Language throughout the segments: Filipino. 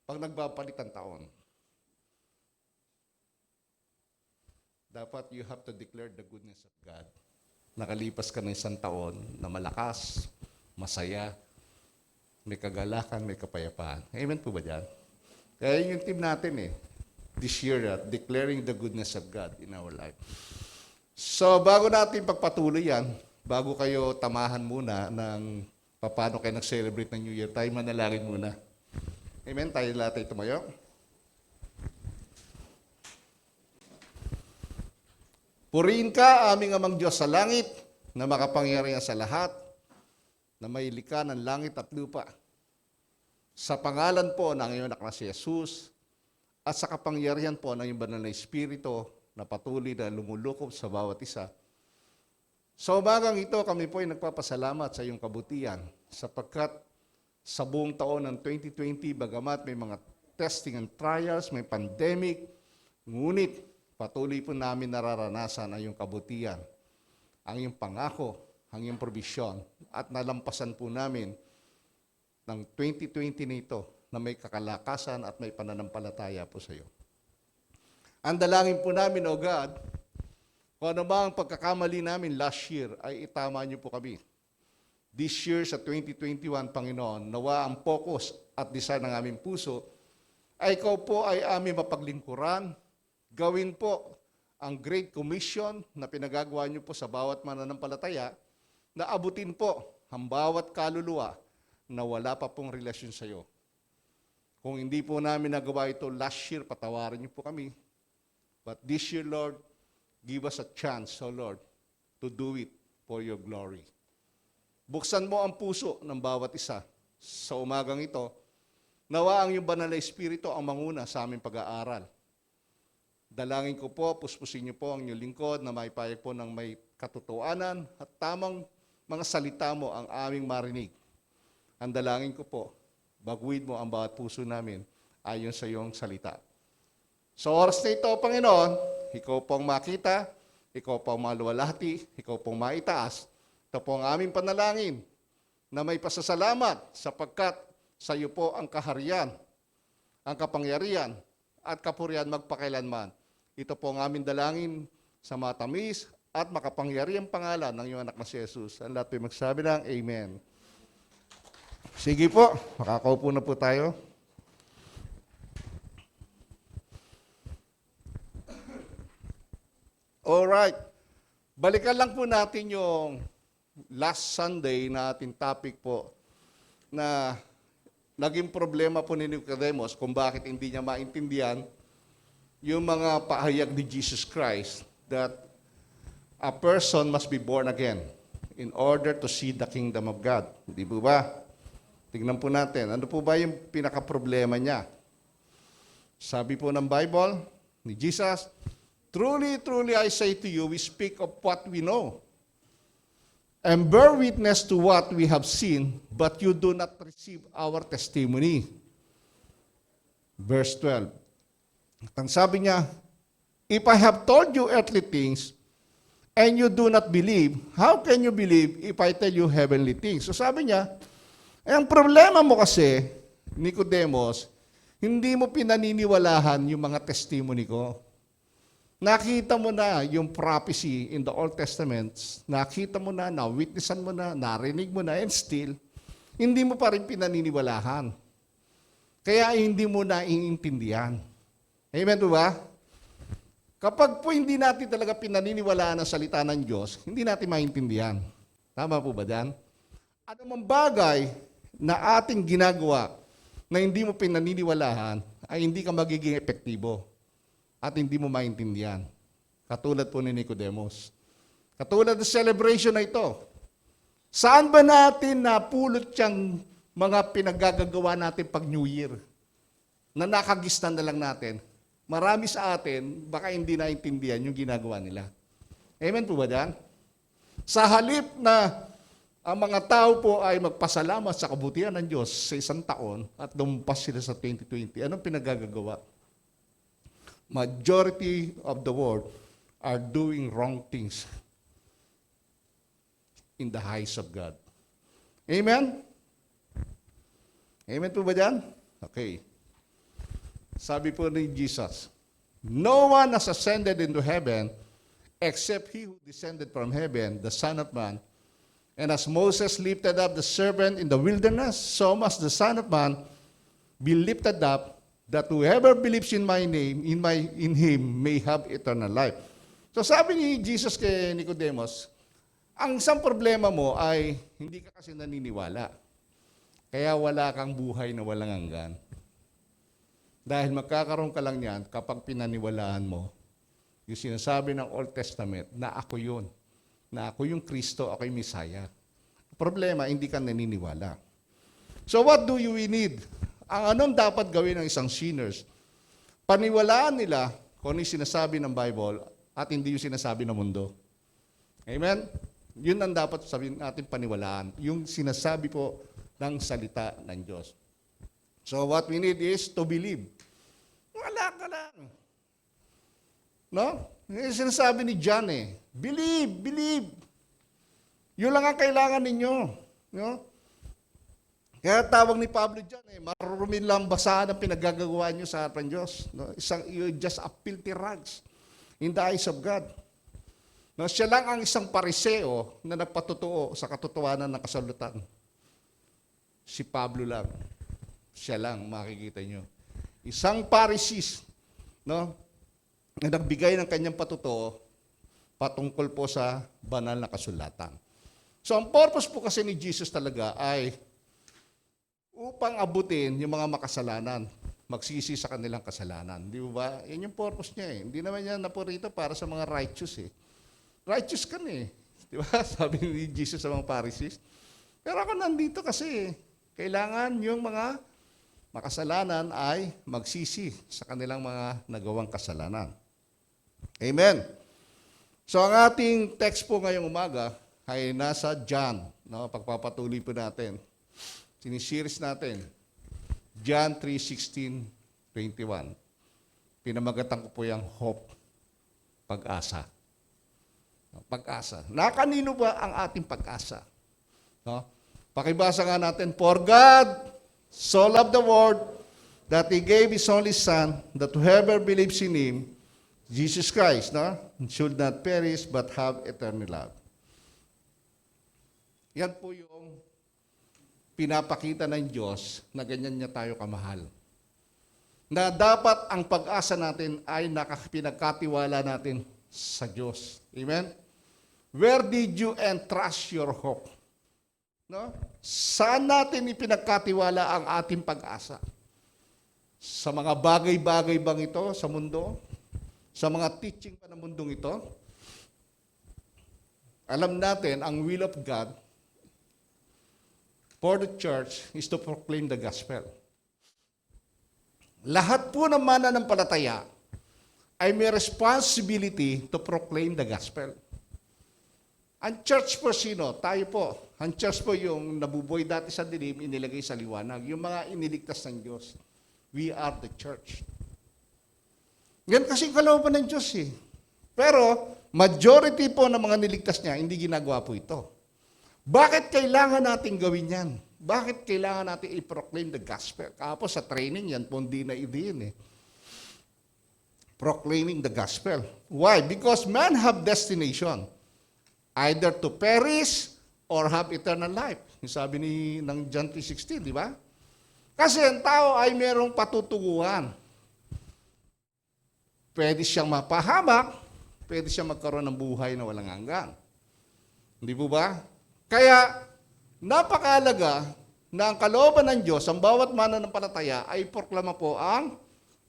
Pag nagbapalit ang taon, dapat you have to declare the goodness of God. Nakalipas ka ng isang taon na malakas, masaya, may kagalakan, may kapayapaan. Amen po ba dyan? Kaya yun yung team natin this year, declaring the goodness of God in our life. So, bago natin pagpatuloy yan, bago kayo tamahan muna ng paano kayo nag-celebrate ng New Year, tayo manalangin muna. Amen? Tayo lahat ay tumayo. Purihin ka, aming amang Diyos sa langit, na makapangyarihan sa lahat, na may likha ng langit at lupa. Sa pangalan po ng iyong anak na si Jesus, at sa kapangyarihan po ng iyong banal na Espiritu, na patuloy na lumulukob sa bawat isa. Sa umagang ito, kami po ay nagpapasalamat sa iyong kabutihan, sapagkat sa buong taon ng 2020, bagamat may mga testing and trials, may pandemic, ngunit patuloy po namin nararanasan ang iyong kabutihan, ang iyong pangako, ang iyong probisyon, at nalampasan po namin ng 2020 na ito na may kakalakasan at may pananampalataya po sa iyo. Ang dalangin po namin, O God, kung ano ba ang pagkakamali namin last year, ay itama niyo po kami. This year sa 2021, Panginoon, nawa ang focus at desire ng aming puso, ay ikaw po ay aming mapaglingkuran. Gawin po ang Great Commission na pinagagawa niyo po sa bawat mananampalataya, na abutin po ang bawat kaluluwa na wala pa pong relasyon sa iyo. Kung hindi po namin nagawa ito last year, patawarin niyo po kami. But this year, Lord, give us a chance, O Lord, to do it for your glory. Buksan mo ang puso ng bawat isa sa umagang ito. Nawa ang iyong banal na Espiritu ang manguna sa aming pag-aaral. Dalangin ko po, puspusin niyo po ang inyong lingkod na maipayag po ng may katotohanan at tamang mga salita mo ang aming marinig. Ang dalangin ko po, baguhin mo ang bawat puso namin ayon sa iyong salita. Sa oras na ito, Panginoon, ikaw pong makita, ikaw pong maluwalhati, ikaw pong maitaas. Ito po ang aming panalangin na may pasasalamat sapagkat sa iyo po ang kaharian, ang kapangyarihan, at kapurihan magpakailanman. Ito po ang aming dalangin sa matamis at makapangyarihang pangalan ng iyong anak na si Jesus. Ang lahat po magsabi ng Amen. Sige po, makakaupo na po tayo. Alright, balikan lang po natin yung last Sunday na ating topic po na naging problema po ni Nicodemus kung bakit hindi niya maintindihan yung mga pahayag ni Jesus Christ that a person must be born again in order to see the kingdom of God. Di po ba? Tingnan po natin. Ano po ba yung pinaka-problema niya? Sabi po ng Bible ni Jesus, "Truly, truly I say to you, we speak of what we know, and bear witness to what we have seen, but you do not receive our testimony." Verse 12. At ang sabi niya, "If I have told you earthly things, and you do not believe, how can you believe if I tell you heavenly things?" So sabi niya, ang problema mo kasi, Nicodemus, hindi mo pinaniniwalahan yung mga testimony ko. Nakita mo na yung prophecy in the Old Testament, nakita mo na, na-witnessan mo na, narinig mo na, and still, hindi mo pa rin pinaniniwalahan. Kaya hindi mo na iintindihan. Amen po ba? Kapag po hindi natin talaga pinaniniwalaan ang salita ng Diyos, hindi natin maintindihan. Tama po ba dyan? Ano mang bagay na ating ginagawa na hindi mo pinaniniwalahan, ay hindi ka magiging epektibo at hindi mo maintindihan. Katulad po ni Nicodemus. Katulad ng celebration na ito. Saan ba natin napulot yung mga pinaggagawa natin pag New Year? Na nakagistan na lang natin. Marami sa atin, baka hindi naintindihan yung ginagawa nila. Amen po ba dyan? Sa halip na ang mga tao po ay magpasalamat sa kabutihan ng Diyos sa isang taon at lumpas sila sa 2020, anong pinagagagawa? Majority of the world are doing wrong things in the eyes of God. Amen? Amen po ba dyan? Okay. Sabi po ni Jesus, no one has ascended into heaven except he who descended from heaven, the Son of Man. And as Moses lifted up the serpent in the wilderness, so must the Son of Man be lifted up, that whoever believes in my name, in him, may have eternal life. So sabi ni Jesus kay Nicodemus, ang isang problema mo ay hindi ka kasi naniniwala. Kaya wala kang buhay na walang hanggan. Dahil magkakaroon ka lang yan kapag pinaniwalaan mo yung sinasabi ng Old Testament na ako yun. Na ako yung Kristo, ako yung Messiah. Problema, hindi ka naniniwala. So what do we need? Ang anong dapat gawin ng isang sinners? Paniwalaan nila kung ano yung sinasabi ng Bible at hindi yung sinasabi ng mundo. Amen? Yun ang dapat sabihin natin paniwalaan. Yung sinasabi po ng salita ng Diyos. So what we need is to believe. Wala ka lang. No? Yung sinasabi ni John believe, believe. Yun lang ang kailangan ninyo. No? Kaya tawag ni Pablo dyan, marurumin lang basahan ang pinagagagawa nyo sa harapan Diyos. No? You're just a filthy rags in the eyes of God. No, siya lang ang isang pariseo na nagpatotoo sa katotohanan ng kasalutan. Si Pablo lang. Siya lang, makikita nyo. Isang Pharisees, no, na nagbigay ng kanyang patotoo patungkol po sa banal na kasulatan. So ang purpose po kasi ni Jesus talaga ay upang abutin yung mga makasalanan, magsisi sa kanilang kasalanan. Di ba? Yan yung purpose niya Hindi naman yan naporito para sa mga righteous Righteous ka Di ba? Sabi ni Jesus sa mga Pharisees. Pero ako nandito kasi kailangan yung mga makasalanan ay magsisi sa kanilang mga nagawang kasalanan. Amen. So ang ating text po ngayong umaga ay nasa John. No? Pagpapatuloy po natin. Sinisiris natin. John 3:16-21. Pinamagatan ko po yung hope, pag-asa. Pag-asa. Nakanino ba ang ating pag-asa? No? Pakibasa nga natin, for God so loved the world that He gave His only Son, that whoever believes in Him, Jesus Christ, should not perish but have eternal life. Yan po yung pinapakita ng Diyos na ganyan niya tayo kamahal. Na dapat ang pag-asa natin ay pinagkatiwala natin sa Diyos. Amen? Where did you entrust your hope? No? Saan natin ipinagkatiwala ang ating pag-asa? Sa mga bagay-bagay bang ito sa mundo? Sa mga teaching pa ng mundong ito? Alam natin, ang will of God for the church is to proclaim the gospel. Lahat po ng mananampalataya ay may responsibility to proclaim the gospel. Ang church po sino? Tayo po. Ang church po yung nabubuhay dati sa dilim, inilagay sa liwanag. Yung mga iniligtas ng Diyos. We are the church. Yan kasi kalooban ng Diyos Pero, majority po ng mga niligtas niya, hindi ginagawa po ito. Bakit kailangan natin gawin yan? Bakit kailangan natin i-proclaim the gospel? Kapos sa training yan po hindi na idiin Proclaiming the gospel. Why? Because men have destination. Either to perish or have eternal life. Yung sabi ng John 3:16, di ba? Kasi ang tao ay merong patutunguhan. Pwede siyang mapahamak, pwede siyang magkaroon ng buhay na walang hanggan. Hindi po ba? Kaya, napakahalaga na ang kalooban ng Diyos, ang bawat mananampalataya ay proklama po ang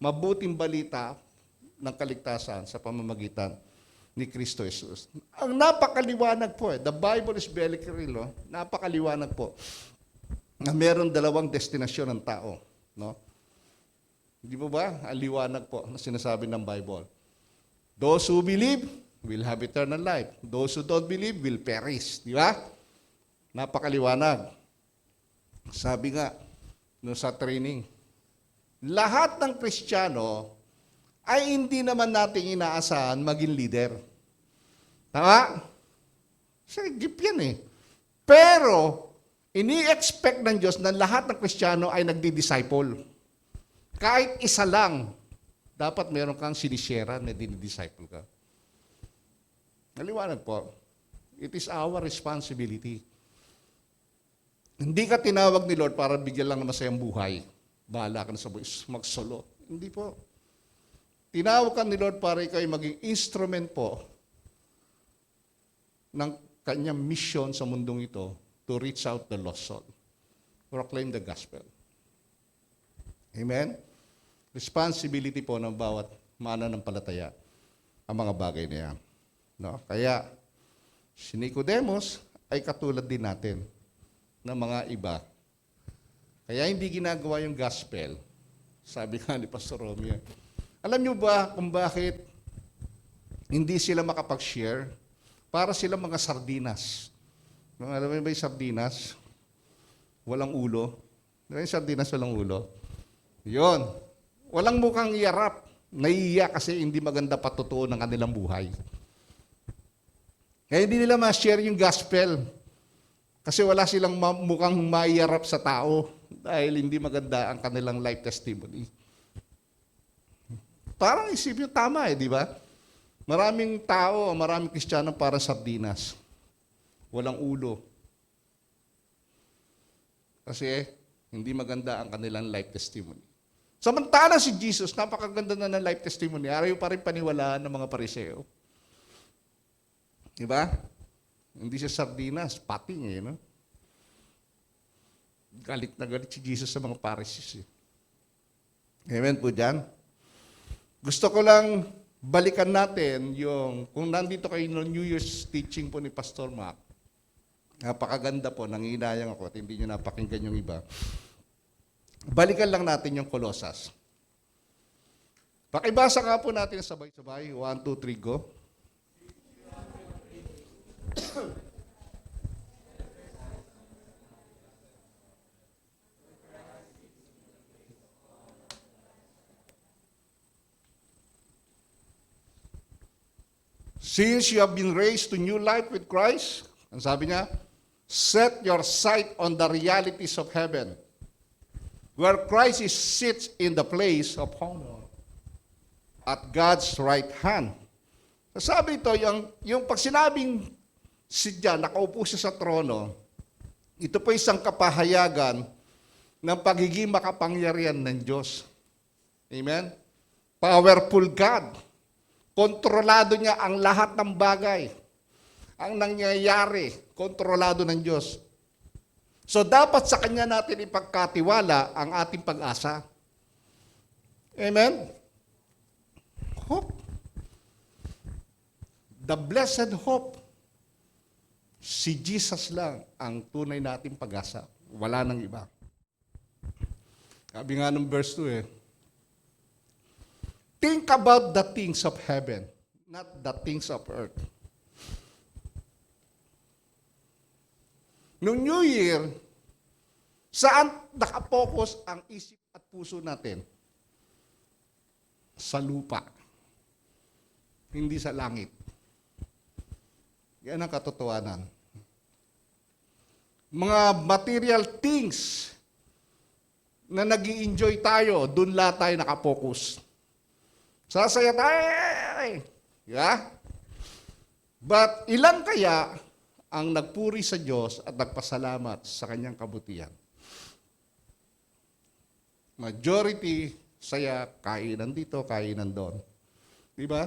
mabuting balita ng kaligtasan sa pamamagitan ni Kristo Jesus. Ang napakaliwanag po The Bible is very clear, napakaliwanag po na meron dalawang destinasyon ng tao. No? Hindi po ba? Ang liwanag po na sinasabi ng Bible. Those who believe will have eternal life. Those who don't believe will perish. Di ba? Napakaliwanag. Sabi nga, sa training, lahat ng Kristiyano ay hindi naman natin inaasahan maging leader. Tama? Sigip yan Pero, ini-expect ng Diyos na lahat ng Kristiyano ay nagdi-disciple. Kahit isa lang, dapat meron kang sinishare na dinidisciple ka. Naliwanag po, it is our responsibility. Hindi ka tinawag ni Lord para bigyan lang ng masayang buhay. Bahala ka na sa magsolo. Hindi po. Tinawag ka ni Lord para ikaw ay maging instrument po ng kanyang mission sa mundong ito to reach out the lost soul. Proclaim the gospel. Amen? Responsibility po ng bawat mananampalataya ang mga bagay na yan. No? Kaya, si Nicodemus ay katulad din natin ng mga iba. Kaya hindi ginagawa yung gospel. Sabi nga ni Pastor Romeo. Alam nyo ba kung bakit hindi sila makapag-share? Para sila mga sardinas. Alam mo ba yung sardinas? Walang ulo. Yung sardinas walang ulo. Yun. Walang mukhang iyarap. Naiiya kasi hindi maganda patutuo ng kanilang buhay. Kaya hindi nila ma-share yung gospel. Kasi wala silang mukhang maiyarap sa tao dahil hindi maganda ang kanilang life testimony. Parang isipin tama di ba? Maraming tao, maraming Kristiyano para sardinas. Walang ulo. Kasi hindi maganda ang kanilang life testimony. Samantala si Jesus, napakaganda na ng life testimony. Araw pa rin paniwalaan ng mga Pariseo. Diba? Hindi siya sardinas, pating no? Galit na galit si Jesus sa mga Pharisees. Amen po dyan. Gusto ko lang balikan natin yung, kung nandito kayo no New Year's teaching po ni Pastor Mac, napakaganda po, nanginayang ako at hindi nyo napakinggan yung iba. Balikan lang natin yung Colossus. Pakibasa nga po natin sabay-sabay. 1, 2, 3, go. Since you have been raised to new life with Christ, ang sabi niya, set your sight on the realities of heaven, where Christ sits in the place of honor at God's right hand. Sabi ito, yung pag sinabing si John, nakaupo siya sa trono, ito po isang kapahayagan ng pagiging makapangyarihan ng Diyos. Amen? Powerful God. Kontrolado niya ang lahat ng bagay. Ang nangyayari, kontrolado ng Diyos. So dapat sa Kanya natin ipagkatiwala ang ating pag-asa. Amen? Hope. The blessed hope. Si Jesus lang ang tunay nating pag-asa. Wala nang iba. Sabi nga ng verse 2 think about the things of heaven, not the things of earth. Noong New Year, saan nakapokus ang isip at puso natin? Sa lupa. Hindi sa langit. Yan ang katotohanan. Mga material things na nag-i-enjoy tayo, doon lahat tayo nakapokus. Sasaya tayo. Yeah? But ilan kaya ang nagpuri sa Diyos at nagpasalamat sa kanyang kabutihan? Majority, saya, kainan dito, kainan doon. Di ba?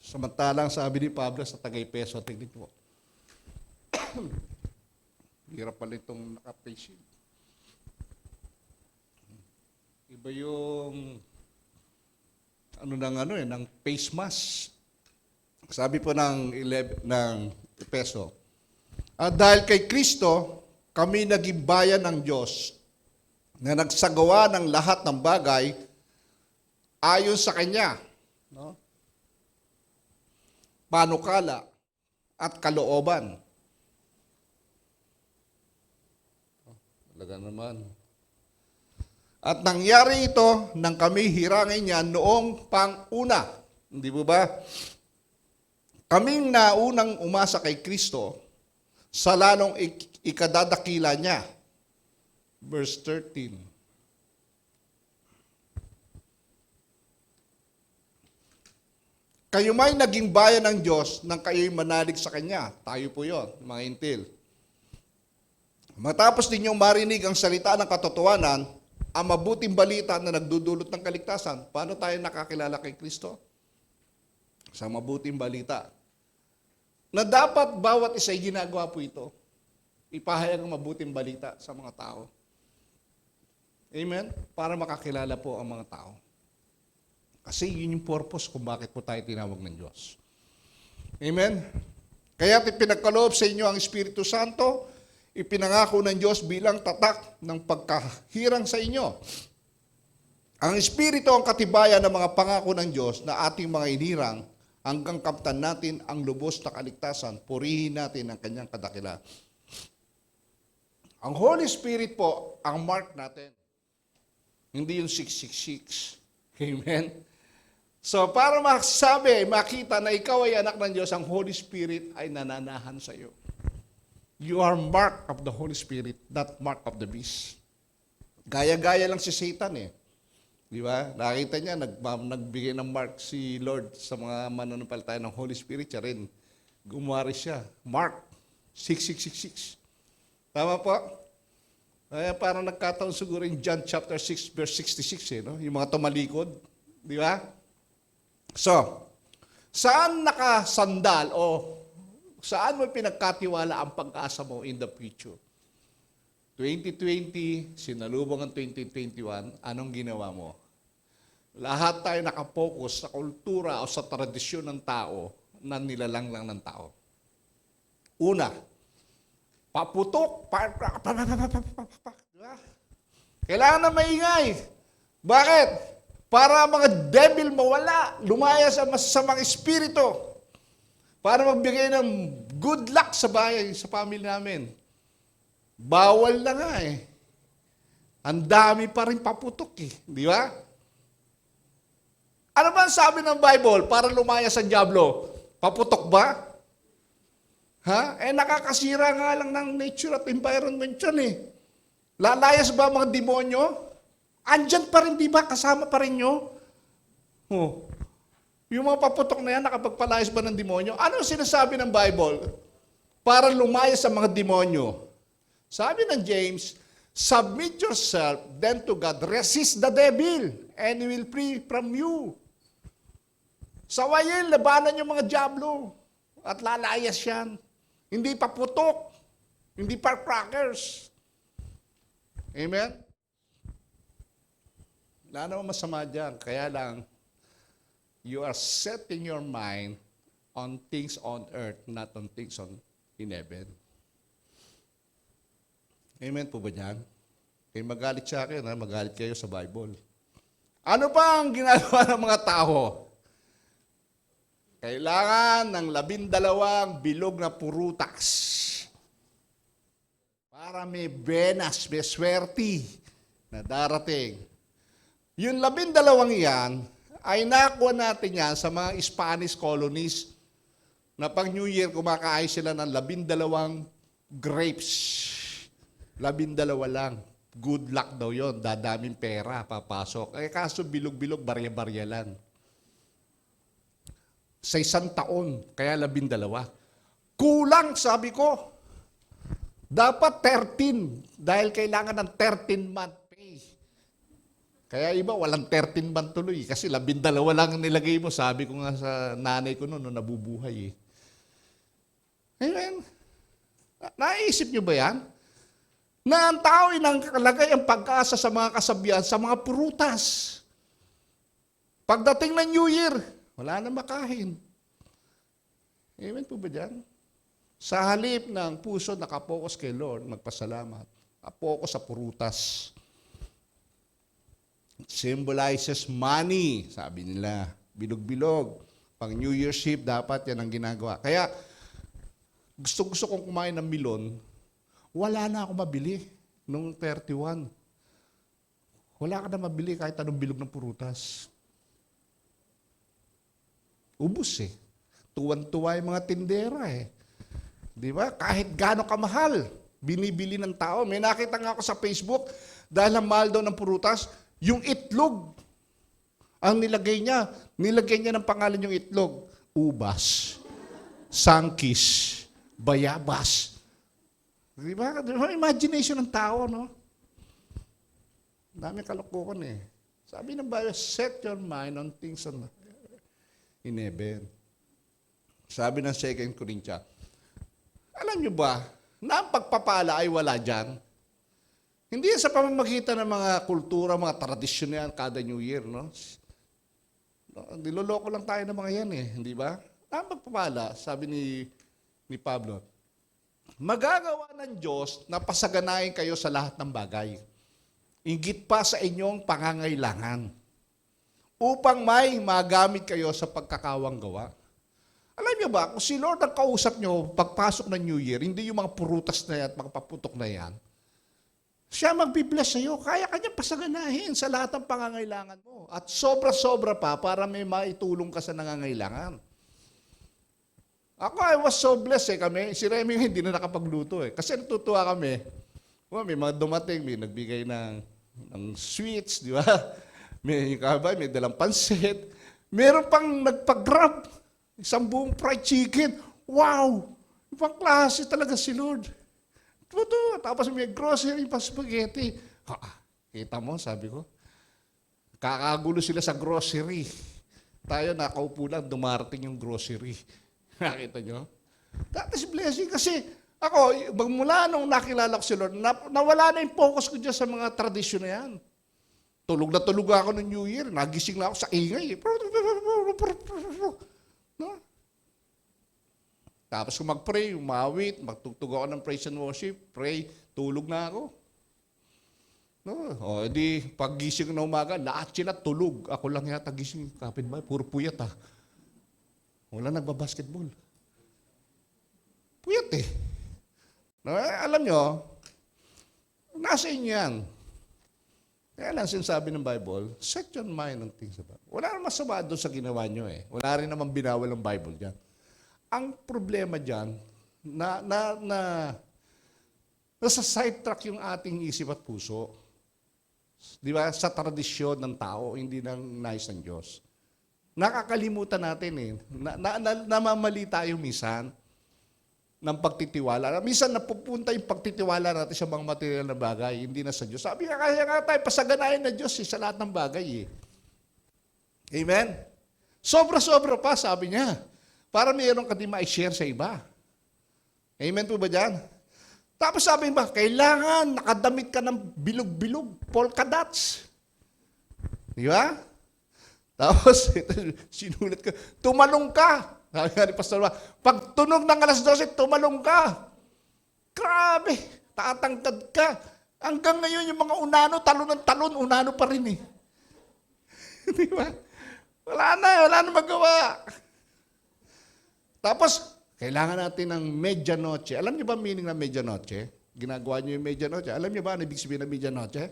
Samantalang sabi ni Pablo sa Tagay-Peso, tingnan po. Hirap pala itong naka-face shield. Iba yung ng face mask. Sabi po ng Peso, dahil kay Kristo, kami naging bayan ng Diyos na nagsagawa ng lahat ng bagay ayon sa Kanya. No? Panukala at kalooban. Talaga naman. At nangyari ito nang kami hirangin niya noong pang-una. Hindi po ba? Kaming naunang umasa kay Kristo sa lalong ikadadakila niya. Verse 13. Kayo may naging bayan ng Diyos nang kayo'y manalig sa Kanya. Tayo po yon, mga intil. Matapos ninyong marinig ang salita ng katotohanan, ang mabuting balita na nagdudulot ng kaligtasan. Paano tayo nakakilala kay Kristo? Sa mabuting balita. Na dapat bawat isa ay ginagawa po ito. Ipahayag ang mabuting balita sa mga tao. Amen? Para makakilala po ang mga tao. Kasi yun yung purpose kung bakit po tayo tinawag ng Diyos. Amen? Kaya pinagkaloob sa inyo ang Espiritu Santo, ipinangako ng Diyos bilang tatak ng pagkahirang sa inyo. Ang Espiritu ang katibayan ng mga pangako ng Diyos na ating mga inirang hanggang kamtan natin ang lubos na kaligtasan, purihin natin ang kanyang kadakilaan. Ang Holy Spirit po, ang mark natin. Hindi yung 666. Amen? So, para masabi, makita na ikaw ay anak ng Diyos, ang Holy Spirit ay nananahan sa iyo. You are mark of the Holy Spirit, not mark of the beast. Gaya-gaya lang si Satan eh. Di ba? Nakita niya, nagbigay ng mark si Lord sa mga mananampalataya ng Holy Spirit. Siya rin, gumari siya. Mark, 6666. Tama po? Kaya parang nagkataon siguro in John chapter 6, verse 66, no? Yung mga tumalikod. Di ba? So, saan nakasandal o saan mo pinagkatiwala ang pag-asa mo in the future? 2020, sinalubong ang 2021, anong ginawa mo? Lahat tayo nakapokus sa kultura o sa tradisyon ng tao na nilalang lang ng tao. Una, paputok, kailangan na maingay. Bakit? Para mga devil mawala, lumaya sa masasamang espiritu. Para magbigay ng good luck sa bahay, sa family namin. Bawal na nga eh. Ang dami pa rin paputok eh. Di ba? Ano ba ang sabi ng Bible para lumaya sa diablo? Paputok ba? Ha? Eh nakakasira nga lang ng nature at environment yan eh. Lalayas ba mga demonyo? Andyan pa rin, di ba? Kasama pa rin nyo? Oh. Yung mga paputok na yan, nakapagpalayas ba ng demonyo? Ano sinasabi ng Bible? Para lumayas sa mga demonyo. Sabi ng James, submit yourself then to God. Resist the devil and he will flee from you. Sawayin, labanan yung mga diablo at lalayas yan. Hindi paputok. Hindi firecrackers. Amen? Wala naman masama dyan. Kaya lang, you are setting your mind on things on earth, not on things in heaven. Amen po ba dyan? Kaya magalit sa akin, ha? Magalit kayo sa Bible. Ano ba ang ginagawa ng mga tao? Kailangan ng 12 bilog na prutas para may benas, may swerte na darating. Yung 12 yan, ay nakuha natin yan sa mga Spanish colonies na pag New Year, kumakain sila ng 12 grapes. 12 lang. Good luck daw yon, dadaming pera, papasok. Eh kaso bilog-bilog, barya-barya lang. Sa 1 taon, kaya 12. Kulang, sabi ko. Dapat 13, dahil kailangan ng 13-month pay. Kaya iba, walang 13 month tuloy. Kasi 12 lang nilagay mo. Sabi ko nga sa nanay ko noon, nabubuhay eh. Amen. Naisip nyo ba yan? Na ang tao ay nakalagay ang pag-asa sa mga kasabihan, sa mga prutas. Pagdating ng New Year, wala na makain. Amen po ba dyan? Sa halip ng puso nakapokus kay Lord, magpasalamat. Apokus sa prutas. It symbolizes money, sabi nila. Bilog-bilog. Pang New Year's Eve, dapat yan ang ginagawa. Kaya, gusto kong kumain ng milon, wala na ako mabili nung 31. Wala ka na mabili kahit anong bilog ng prutas. Ubus eh. Tuwan-tuwa yung mga tindera eh. Di ba? Kahit gaano kamahal, binibili ng tao. May nakita nga ako sa Facebook, dahil ang mahal daw ng prutas, yung itlog. Ang nilagay niya ng pangalan yung itlog, ubas, sangkis, bayabas. Di ba? Imagination ng tao, no? Dami kalokohan eh. Sabi ng Bible, set your mind on things in heaven. Sabi ng 2 Corinthians, alam nyo ba, na ang pagpapala ay wala dyan? Hindi yan sa pamamagitan ng mga kultura, mga tradisyon na yan kada New Year, no? Niloloko lang tayo ng mga yan eh, hindi ba? Na ang pagpapala, sabi ni Pablo, magagawa ng Diyos na pasaganahin kayo sa lahat ng bagay. Inggit pa sa inyong pangangailangan upang may magamit kayo sa pagkakawang gawa. Alam niyo ba, kung si Lord ang kausap niyo pagpasok ng New Year, hindi yung mga purutas na yan at mga paputok na yan, siya magbibless sa iyo, kaya kanya pasaganahin sa lahat ng pangangailangan mo. At sobra-sobra pa para may maitulong ka sa nangangailangan. Ako, I was so blessed kami. Si Remy hindi na nakapagluto Kasi natutuwa kami. May mga dumating, may nagbigay ng sweets, di ba? May kabay, may dalang pansit. Meron pang nagpag-grab. Isang buong fried chicken. Wow! Ibang klase talaga si Lord. Tapos may grocery pa spaghetti. Kita mo, sabi ko. Kakagulo sila sa grocery. Tayo nakaupo lang, dumarating yung grocery. Nakita nyo? That is blessing kasi ako, magmula nung nakilala ko si Lord, nawala na yung focus ko dyan sa mga tradisyon na yan. Tulog na tulog ako ng New Year. Nagising na ako sa ingay. No? Tapos kung mag-pray, umawit, magtugtog ako ng praise and worship, pray, tulog na ako. No? O, edi, paggising na umaga, lahat sila tulog. Ako lang yata gising, kapitbahay, puro puyat Wala nagbabasketball. Puyat No, alam nyo, nasa inyo yan. Kaya lang sinasabi ng Bible, set your mind on things above. Wala naman masama doon sa ginawa nyo Wala rin naman binawal ng Bible dyan. Ang problema dyan, nasa sidetrack yung ating isip at puso. Di ba? Sa tradisyon ng tao, hindi ng nais ng Diyos. Nakakalimutan natin namamali tayo minsan ng pagtitiwala. Minsan napupunta yung pagtitiwala natin sa mga material na bagay, hindi na sa Diyos. Sabi nga, kaya nga tayo, pasaganahin na Diyos sa lahat ng bagay Amen? Sobra-sobra pa, sabi niya. Para mayroon ka din ma-share sa iba. Amen po ba dyan? Tapos sabi ba, kailangan nakadamit ka ng bilog-bilog, polka dots. Di ba? Tapos, sinulat ka, tumalong ka. Sabi nga ni Pastor, pag tunog ng alas 12, tumalong ka. Grabe, tatangkad ka. Hanggang ngayon, yung mga unano, talon ng talon, unano pa rin Di ba? Wala na magawa. Tapos, kailangan natin ng medianoche. Alam niyo ba meaning ng medianoche? Ginagawa niyo yung medianoche. Alam niyo ba ano ibig sabihin ng medianoche?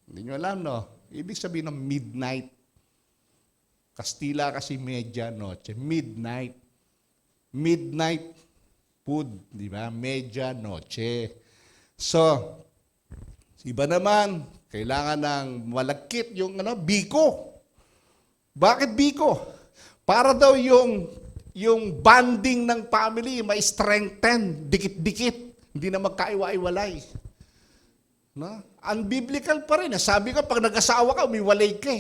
Hindi niyo alam, no? Ibig sabihin ng midnight. Kastila kasi medianoche. Midnight. Midnight food, di ba? Medianoche. So, iba naman, kailangan ng malagkit yung biko. Bakit biko? Para daw yung bonding ng family may strengthen, dikit-dikit, hindi na magkaiwa-iwalay. No? Unbiblical pa rin. Sabi ko, pag nag-asawa ka, umiwalay ka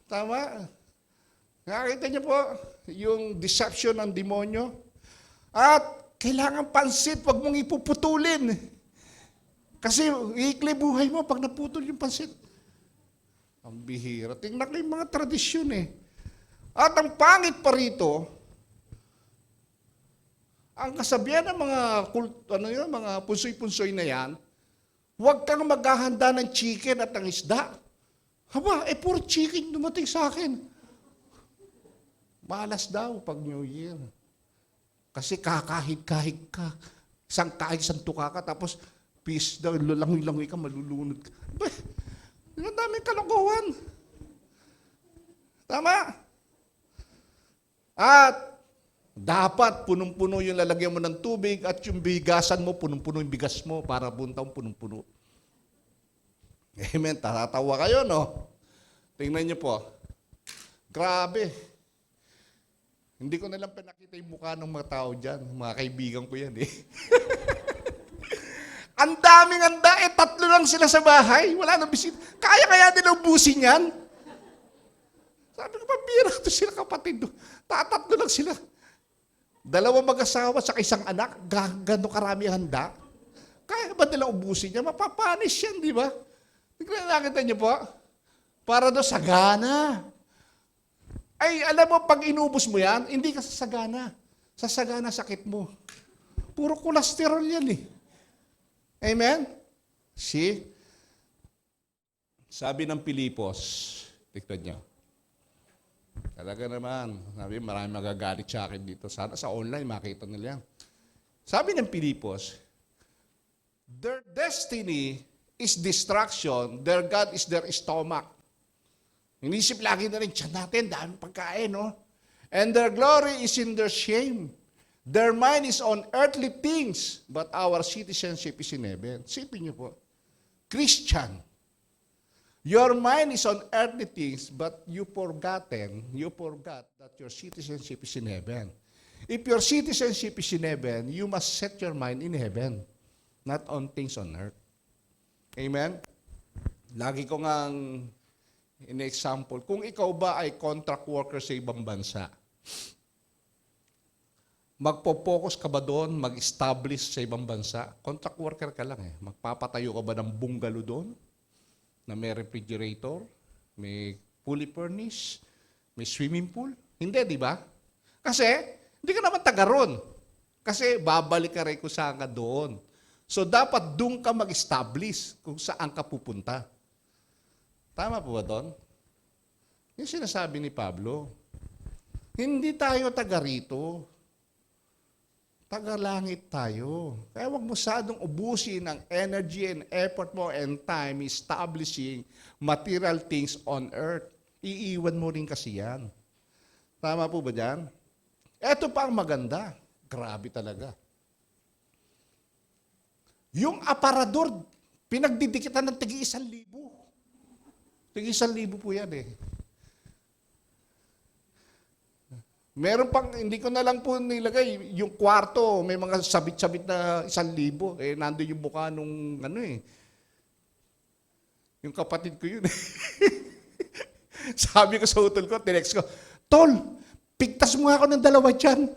Tama? Nakakita niyo po yung deception ng demonyo? At kailangan pansit, wag mong ipuputulin. Kasi iikli buhay mo pag naputol yung pansit. Ang bihira. Tingnan ko yung mga tradisyon At ang pangit pa rito, ang kasabihan ng mga punsoy-punsoy na yan, huwag kang maghahanda ng chicken at ng isda. Haba, puro chicken dumating sa akin. Malas daw pag New Year. Kasi kakahig-kahig ka. Isang kahig, isang tuka ka, tapos peace daw, langoy-langoy ka, malulunod ka. Ang daming kalokohan. Tama? At dapat punong-puno yung lalagyan mo ng tubig at yung bigasan mo, punong-puno yung bigas mo para buntang punong-puno. Amen. Tatatawa kayo, no? Tingnan niyo po. Grabe. Hindi ko nalang pinakita yung mukha ng mga tao dyan. Mga kaibigan ko yan eh. Ang daming handa, tatlo lang sila sa bahay. Wala nang bisita. Kaya nila ubusin yan? Sabi ko, pambira to sila kapatid. Tatatlo lang sila. Dalawang mag-asawa sa isang anak, gano'ng karami handa. Kaya ba nila ubusin niya? Mapapanis yan, di ba? Nakita niyo po? Para doon sagana. Ay, alam mo, pag inubos mo yan, hindi ka sasagana. Sasagana sakit mo. Puro kolesterol yan eh. Amen? See? Sabi ng Pilipos, tignan niyo. Talaga naman, sabi, marami magagalit sa akin dito. Sana sa online, makita nila yan. Sabi ng Pilipos, their destiny is destruction, their God is their stomach. Inisip lagi na rin, tiyan natin, dami pagkain, no? And their glory is in their shame. Their mind is on earthly things, but our citizenship is in heaven. Sipin niyo po, Christian, your mind is on earthly things, but you forgot that your citizenship is in heaven. If your citizenship is in heaven, you must set your mind in heaven, not on things on earth. Amen? Lagi ko ngang in-example, kung ikaw ba ay contract worker sa ibang bansa, magpo-focus ka ba doon, mag-establish sa ibang bansa? Contract worker ka lang eh. Magpapatayo ka ba ng bungalow doon? Na may refrigerator, may fully furnished, may swimming pool? Hindi, di ba? Kasi, hindi ka naman taga ron. Kasi babalik ka rin kung saan ka doon. So, dapat doon ka mag-establish kung saan ka pupunta. Tama po ba doon? Yung sinasabi ni Pablo, hindi tayo taga rito. Taga-langit tayo. Kaya huwag mo sadong ubusin ang energy and effort mo and time establishing material things on earth. Iiwan mo rin kasi yan. Tama po ba dyan? Ito pa ang maganda. Grabe talaga. Yung aparador, pinagdidikitan ng tig-1,000. Tig-1,000 po yan eh. Meron pang, hindi ko na lang po nilagay, yung kwarto, may mga sabit-sabit na 1,000. Eh, nandun yung mukha nung, yung kapatid ko yun. Sabi ko sa utol ko, tinext ko, Tol, pigtas mo ako ng 2 dyan.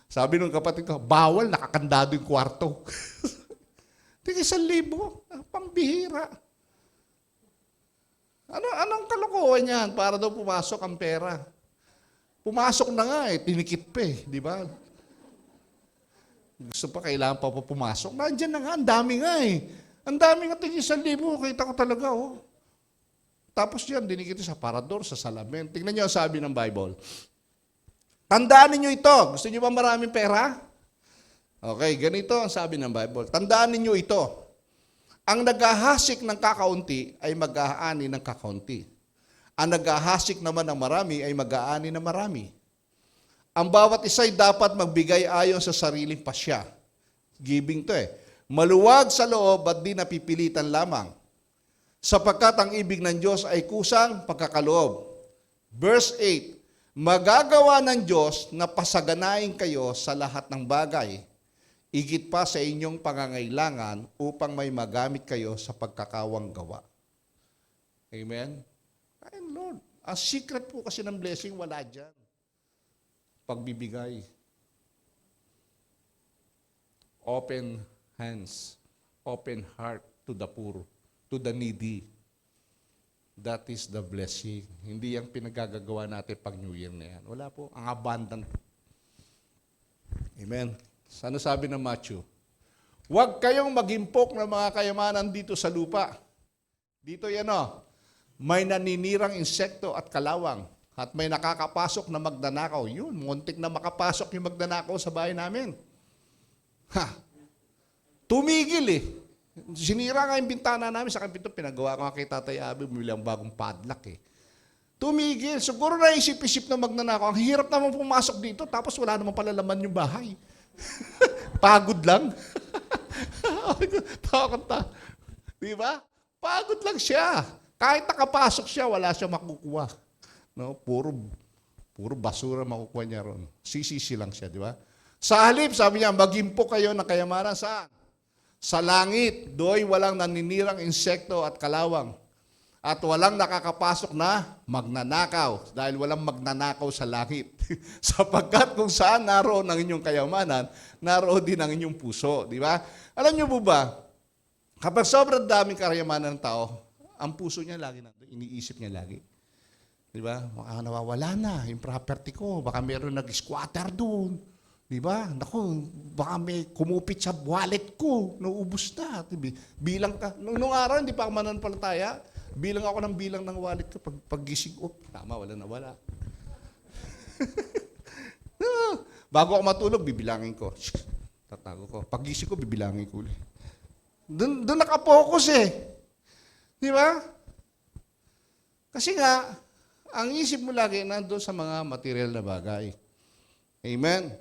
Sabi nung kapatid ko, bawal, nakakandado yung kwarto. Tig 1,000, pambihira. Anong kalokohan yan para daw pumasok ang pera? Pumasok na nga eh, tinikit pa eh, di ba? Gusto pa, kailangan pa pumasok. Nandiyan na nga, ang dami nga eh. Ang dami nga tig 1,000, kita ko talaga oh. Tapos yan, dinikit sa parador, sa salamin. Tingnan niyo ang sabi ng Bible. Tandaan niyo ito. Gusto niyo ba maraming pera? Okay, ganito ang sabi ng Bible. Tandaan niyo ito. Ang naghahasik ng kakaunti ay mag-aani ng kakaunti. Ang naghahasik naman ng marami ay mag-aani ng marami. Ang bawat isa'y dapat magbigay ayon sa sariling pasya. Giving to eh. Maluwag sa loob at di napipilitan lamang. Sapagkat ang ibig ng Diyos ay kusang pagkakaloob. Verse 8, magagawa ng Diyos na pasaganain kayo sa lahat ng bagay, igit pa sa inyong pangangailangan upang may magamit kayo sa pagkakawang gawa. Amen? Ay, Lord, ang secret po kasi ng blessing, wala dyan. Pagbibigay. Open hands, open heart to the poor, to the needy. That is the blessing. Hindi yung pinagagagawa natin pag New Year na yan. Wala po. Ang abundant. Amen. Ano sabi ng Matthew? Huwag kayong magimpok ng mga kayamanan dito sa lupa. Dito yan o. May naninirang insekto at kalawang. At may nakakapasok na magnanakaw. Yun, muntik na makapasok yung magnanakaw sa bahay namin. Ha! Tumigil eh. Sinira nga yung bintana namin sa kapito, pinagawa ko nga kay Tatay Abi, bumili ang bagong padlock eh. Tumigil. Siguro naisip-isip na magnanakaw. Ang hirap naman pumasok dito, tapos wala naman pala laman yung bahay. Pagod lang. Takot na. Di ba? Pagod lang siya. Kahit nakapasok siya, wala siya makukuha. No? Puro basura makukuha niya ron. Sisisi lang siya, di ba? Sa halip, sabi niya, magimpo kayo ng kayamanan. Saan? Sa langit, do'y walang naninirang insekto at kalawang. At walang nakakapasok na magnanakaw. Dahil walang magnanakaw sa langit. Sapagkat kung saan naroon ang inyong kayamanan, naroon din ang inyong puso. Di ba? Alam niyo po ba, kapag sobrang daming kayamanan ng tao, ang puso niya lagi nandun, iniisip niya lagi. Di ba? Baka nawawala na yung property ko. Baka meron nag-squatter doon. Di ba? Naku, baka may kumupit sa wallet ko. Naubos na. Bilang ka. Nung araw, hindi pa ako mananampalataya. Bilang ako ng bilang ng wallet ko. Pag-gising ko, tama, wala. Bago ako matulog, bibilangin ko. Tatago ko. Pag-gising ko, bibilangin ko ulit. Doon nakapokus eh. Di ba? Kasi nga, ang isip mo lagi nandun sa mga material na bagay. Amen?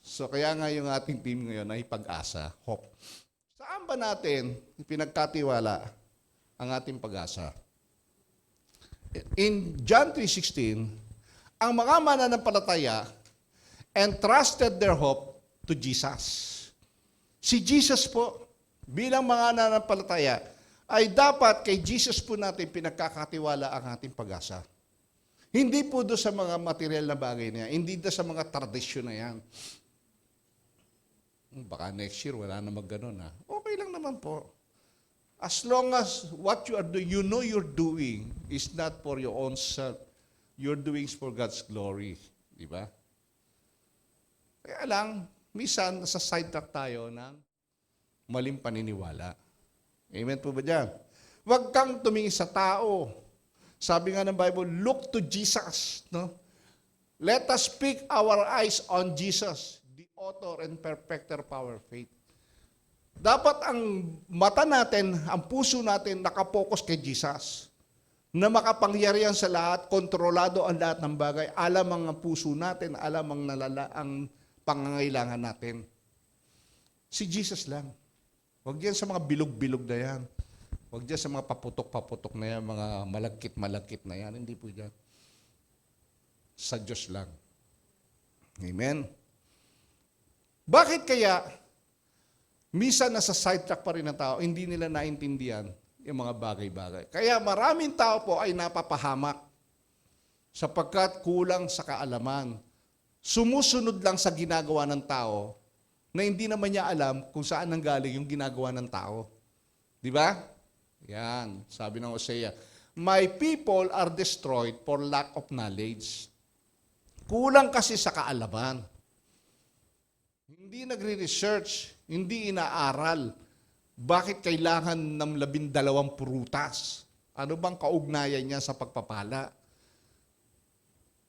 So kaya nga yung ating team ngayon ay pag-asa, hope. Saan ba natin pinagkatiwala ang ating pag-asa? In John 3:16, ang mga mananampalataya entrusted their hope to Jesus. Si Jesus po, bilang mga mananampalataya, ay dapat kay Jesus po natin pinagkakatiwala ang ating pag-asa. Hindi po doon sa mga material na bagay na yan, hindi doon sa mga tradisyon na yan. Baka next year, wala na mag-ganon ha. Okay lang naman po. As long as what you are doing, you know you're doing, is not for your own self. You're doing for God's glory. Di ba? Kaya lang, minsan, nasa sidetrack tayo ng maling paniniwala. Amen po ba dyan? Huwag kang tumingin sa tao. Sabi nga ng Bible, look to Jesus. No? Let us pick our eyes on Jesus, the author and perfecter of our faith. Dapat ang mata natin, ang puso natin, nakapokus kay Jesus. Na makapangyarihan sa lahat, kontrolado ang lahat ng bagay. Alam ang puso natin, alam ang pangangailangan natin. Si Jesus lang. Huwag yan sa mga bilog-bilog na yan. Huwag dyan sa mga paputok-paputok na yan, mga malagkit-malagkit na yan. Hindi po dyan. Sa Diyos lang. Amen? Bakit kaya, minsan nasa sidetrack pa rin ng tao, hindi nila naintindihan yung mga bagay-bagay. Kaya maraming tao po ay napapahamak sapagkat kulang sa kaalaman. Sumusunod lang sa ginagawa ng tao na hindi naman niya alam kung saan nanggaling yung ginagawa ng tao. Di ba? Yan, sabi ng Hosea, my people are destroyed for lack of knowledge. Kulang kasi sa kaalaman. Hindi nagre-research, hindi inaaral. Bakit kailangan ng 12 prutas? Ano bang kaugnayan niya sa pagpapala?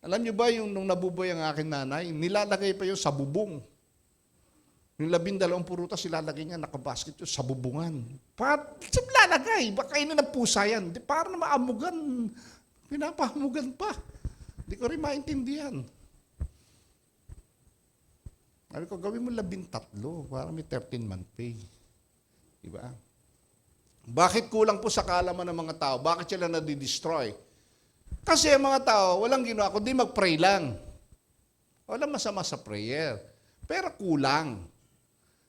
Alam niyo ba yung nung nabuboy ang aking nanay, nilalagay pa yun sa bubong. Yung 12 prutas, ilalagay niya, nakabasket yun, sa bubungan. Saan lalagay? Baka ina ng pusa yan. Di, para na maamugan. Pinapahamugan pa. Hindi ko rin maintindihan. Sabi ko, gawin mo 13 para may 13-month pay. Diba? Bakit kulang po sa kaalaman ng mga tao? Bakit sila nadi-destroy? Kasi ang mga tao, walang ginawa, kundi mag-pray lang. Walang masama sa prayer. Pero kulang.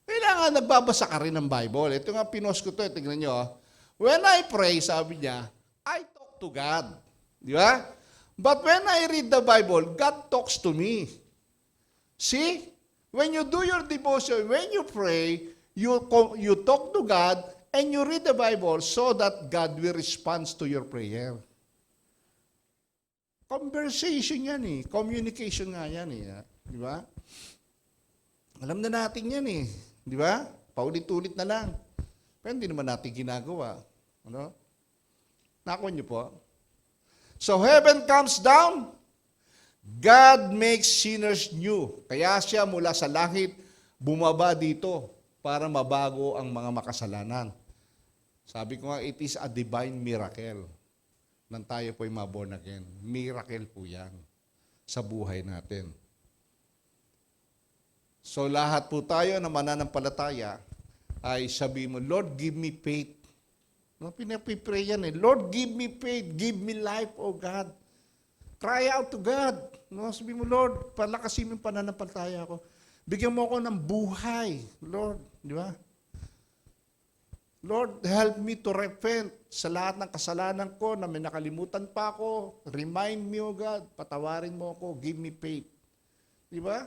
Kailangan nagbabasa ka rin ng Bible. Ito nga, pinost ko ito. Tingnan nyo. When I pray, sabi niya, I talk to God. Di ba? But when I read the Bible, God talks to me. See? When you do your devotion, when you pray, you talk to God, and you read the Bible so that God will respond to your prayer. Conversation yan eh. Communication nga yan eh. Di ba? Alam na natin yan eh. Di ba? Paulit-ulit na lang. Pero hindi naman natin ginagawa. Ano? Nakuha niyo po. So heaven comes down, God makes sinners new. Kaya siya mula sa langit bumaba dito para mabago ang mga makasalanan. Sabi ko nga, it is a divine miracle nang tayo po'y ma-born again. Miracle po yan sa buhay natin. So lahat po tayo na mananampalataya ay sabi mo, Lord, give me faith No, pinapipray yan eh. Lord, give me faith, give me life, oh God. Cry out to God. No, sabi mo, Lord, palakasin mo yung pananampalataya ko. Bigyan mo ako ng buhay, Lord. Di ba? Lord, help me to repent sa lahat ng kasalanan ko na may nakalimutan pa ako. Remind me, oh God. Patawarin mo ako. Give me faith. Di ba?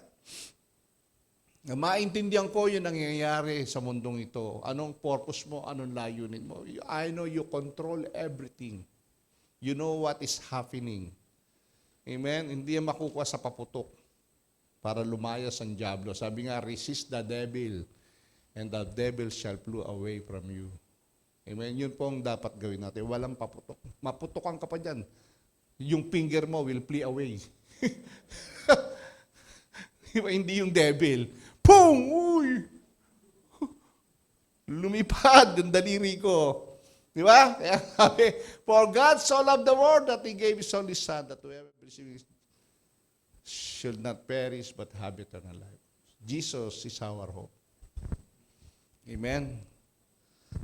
Na maintindihan ko yung nangyayari sa mundong ito. Anong purpose mo? Anong layunin mo? I know you control everything. You know what is happening. Amen? Hindi yan makukuha sa paputok para lumayas ang diablo. Sabi nga, resist the devil and the devil shall flee away from you. Amen? Yun po ang dapat gawin natin. Walang paputok. Maputokan ka pa dyan. Yung finger mo will flee away. Hindi yung devil. Pung! Uy! Lumipad yung daliri ko. Di ba? Kaya sabi, for God so loved the world that He gave His only Son, that whoever believes in Him should not perish but have eternal life. Jesus is our hope. Amen?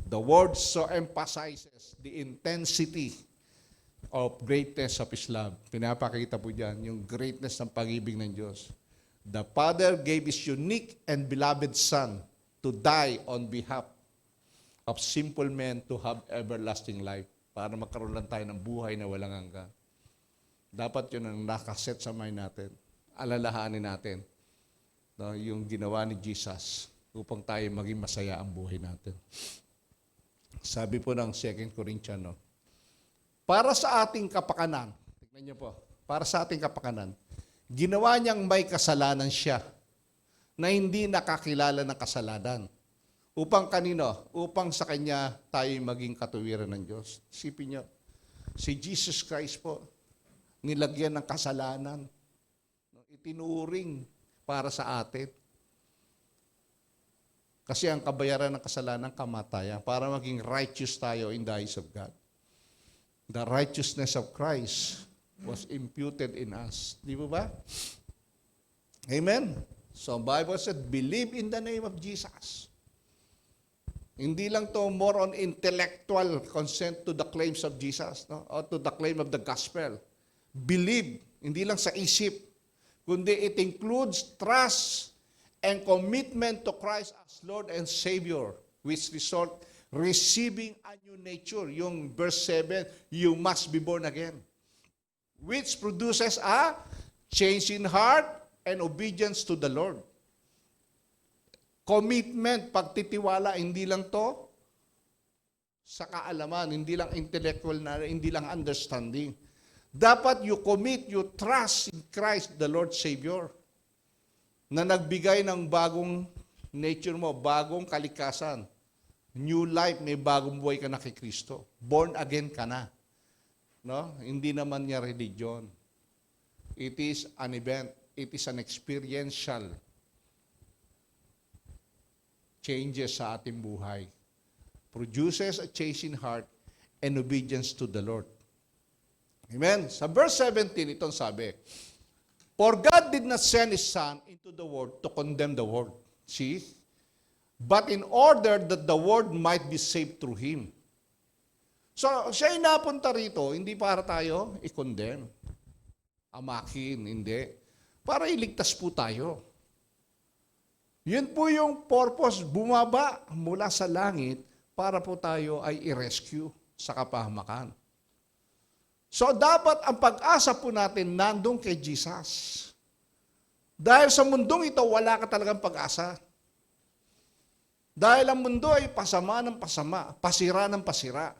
The word so emphasizes the intensity of greatness of His love. Pinapakita po dyan yung greatness ng pag-ibig ng Diyos. The Father gave His unique and beloved Son to die on behalf of simple men to have everlasting life para magkaroon lang tayo ng buhay na walang hanggan. Dapat yun ang nakaset sa mind natin. Alalahanin natin yung ginawa ni Jesus upang tayo maging masaya ang buhay natin. Sabi po ng 2 Corinthians, para sa ating kapakanan, tignan niyo po, para sa ating kapakanan, ginawa niyang may kasalanan siya na hindi nakakilala ng kasalanan. Upang kanino? Upang sa Kanya tayo maging katuwiran ng Diyos. Isipin niyo, si Jesus Christ po, nilagyan ng kasalanan. Itinuring para sa atin. Kasi ang kabayaran ng kasalanan, kamatayan. Para maging righteous tayo in the eyes of God. The righteousness of Christ was imputed in us. Di ba? Amen? So, Bible said, believe in the name of Jesus. Hindi lang to more on intellectual consent to the claims of Jesus, no? Or to the claim of the gospel. Believe, hindi lang sa isip, kundi it includes trust and commitment to Christ as Lord and Savior, which result receiving a new nature. Yung verse 7, you must be born again. Which produces a change in heart and obedience to the Lord. Commitment, pagtitiwala, hindi lang to sa kaalaman, hindi lang intellectual na, hindi lang understanding. Dapat you commit, you trust in Christ, the Lord Savior, na nagbigay ng bagong nature mo, bagong kalikasan, new life, may bagong buhay ka na kay Kristo. Born again ka na. No? Hindi naman niya religion. It is an event. It is an experiential changes sa ating buhay. Produces a change in heart and obedience to the Lord. Amen? Sa verse 17, itong sabi, for God did not send His Son into the world to condemn the world. See? But in order that the world might be saved through Him. So, siya ay napunta rito, hindi para tayo i-condemn. Amakin, hindi. Para iligtas po tayo. Yun po yung purpose, bumaba mula sa langit para po tayo ay i-rescue sa kapahamakan. So, dapat ang pag-asa po natin nandun kay Jesus. Dahil sa mundong ito, wala ka talagang pag-asa. Dahil ang mundo ay pasama ng pasama, pasira ng pasira.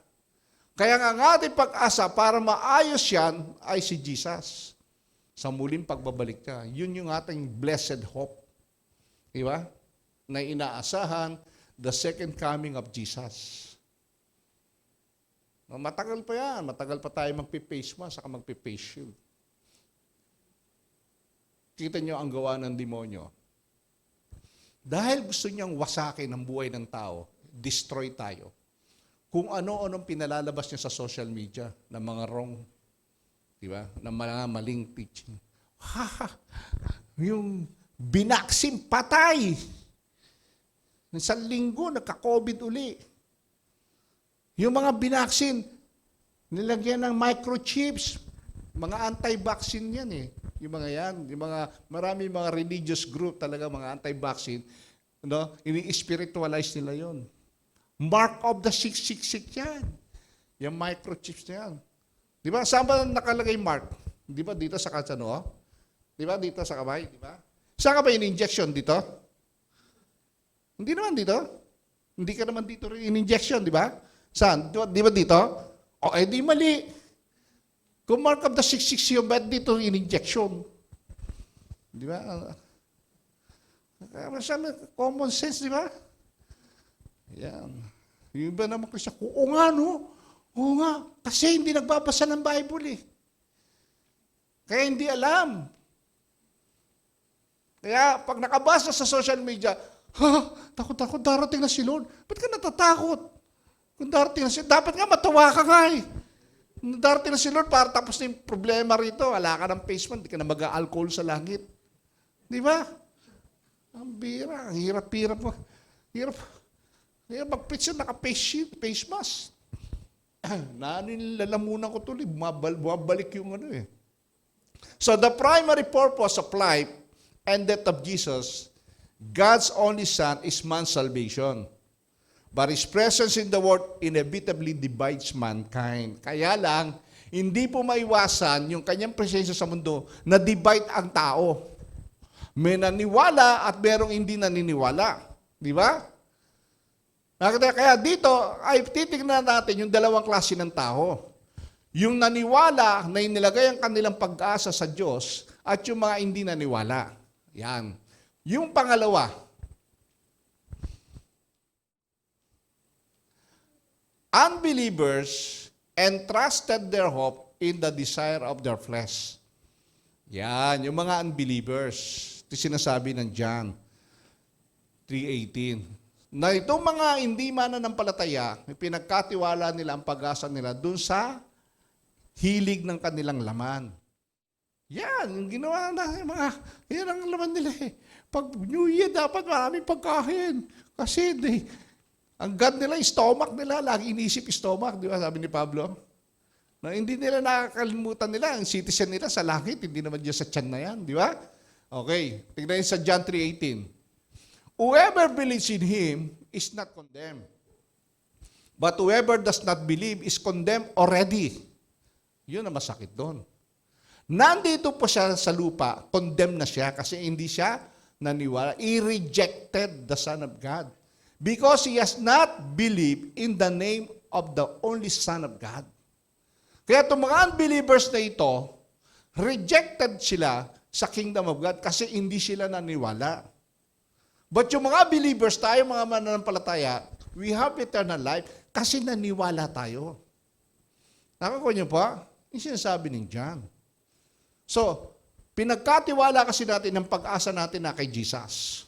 Kaya nga ang ating pag-asa para maayos yan ay si Jesus. Sa muling pagbabalik niya. Yun yung ating blessed hope. Diba? Na inaasahan the second coming of Jesus. Matagal pa yan. Matagal pa tayo magpipace mask saka magpipace shield. Kita nyo ang gawa ng demonyo. Dahil gusto niyang wasakin ang buhay ng tao, destroy tayo. Kung ano-anong pinalalabas niya sa social media ng mga wrong, di ba? Ng mga maling teaching. Yung binaksin, patay. Isang linggo, nagka-COVID uli. Yung mga binaksin, nilagyan ng microchips, mga anti-vaccine yan eh. Yung mga yan, yung mga, marami mga religious group talaga, mga anti-vaccine, no? Ini-spiritualize nila yon. Mark of the 666 yan. Yung microchips na yan. Di ba? Saan ba nakalagay mark? Di ba dito sa katsano? Di ba dito sa kamay? Di ba? Saan ka ba in-injection dito? Hindi naman dito. Hindi ka naman dito rin in-injection, di ba? Saan? Di ba dito? O, di mali. Kung mark of the 666 yung ba't dito in-injection? Di ba? Masyado common sense, di ba? Yan. Yung iba naman kasi, oo nga, no? Oo nga. Kasi hindi nagbabasa ng Bible eh. Kaya hindi alam. Kaya pag nakabasa sa social media, takot-takot, darating na si Lord. Ba't ka natatakot? Kung darating na si Lord, dapat nga matawa ka nga eh. Darating na si Lord para tapos na yung problema rito. Wala ka ng face mask, di ka na mag-alcohol sa langit. Di ba? Ang bira, ang hirap-hirap mo. Hirap mag-preach na naka-face mask. Nanilalamunan ko tuloy, bumabalik yung ano eh. So the primary purpose of life and death of Jesus, God's only Son, is man's salvation. But His presence in the world inevitably divides mankind. Kaya lang, hindi po maiwasan yung kanyang presensya sa mundo na divide ang tao. May naniwala at merong hindi naniniwala. Di ba? Kaya dito ay titignan natin yung dalawang klase ng tao. Yung naniwala na inilagay ang kanilang pag-asa sa Diyos at yung mga hindi naniwala. Yan. Yung pangalawa, unbelievers entrusted their hope in the desire of their flesh. Yan, yung mga unbelievers. Ito sinasabi ng John 3:18. Na itong mga hindi mananampalataya, pinagkatiwala nila ang pag-asa nila dun sa hilig ng kanilang laman. Yan, yung ginawa na, yan ang laman nila eh. Pag New Year, dapat maraming pagkain. Kasi ang God nila, stomach nila, lagi inisip stomach, di ba, sabi ni Pablo? Na hindi nila nakakalimutan nila, ang citizen nila sa langit, hindi naman dyan sa tiyan na yan, di ba? Okay, tignan sa John 3:18. Whoever believes in Him is not condemned. But whoever does not believe is condemned already. Yun ang masakit doon. Nandito po siya sa lupa, condemned na siya kasi hindi siya naniwala. He rejected the Son of God because he has not believed in the name of the only Son of God. Kaya itong mga unbelievers na ito, rejected sila sa kingdom of God kasi hindi sila naniwala. But yung mga believers tayo, mga mananampalataya, we have eternal life kasi naniwala tayo. Nakakuha niyo pa? Yung sinasabi ng John. So, pinagkatiwala kasi natin ng pag-asa natin na kay Jesus.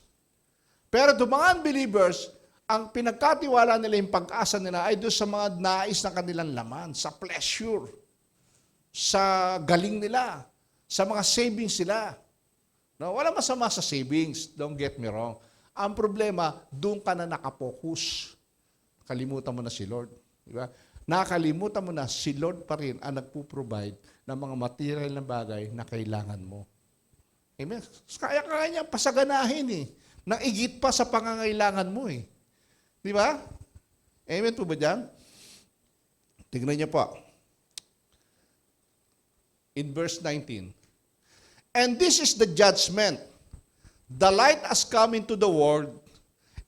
Pero itong mga unbelievers, ang pinagkatiwala nila yung pag-asa nila ay doon sa mga nais ng kanilang laman, sa pleasure, sa galing nila, sa mga savings nila. No, wala masama sa savings, don't get me wrong. Ang problema, doon ka na nakapokus. Kalimutan mo na si Lord. Di ba? Nakalimutan mo na si Lord pa rin ang nagpo-provide ng mga material na bagay na kailangan mo. Amen? Kaya niya pasaganahin eh. Nang igit pa sa pangangailangan mo eh. Di ba? Amen po ba dyan? Tignan niyo po. In verse 19. And this is the judgment. The light has come into the world,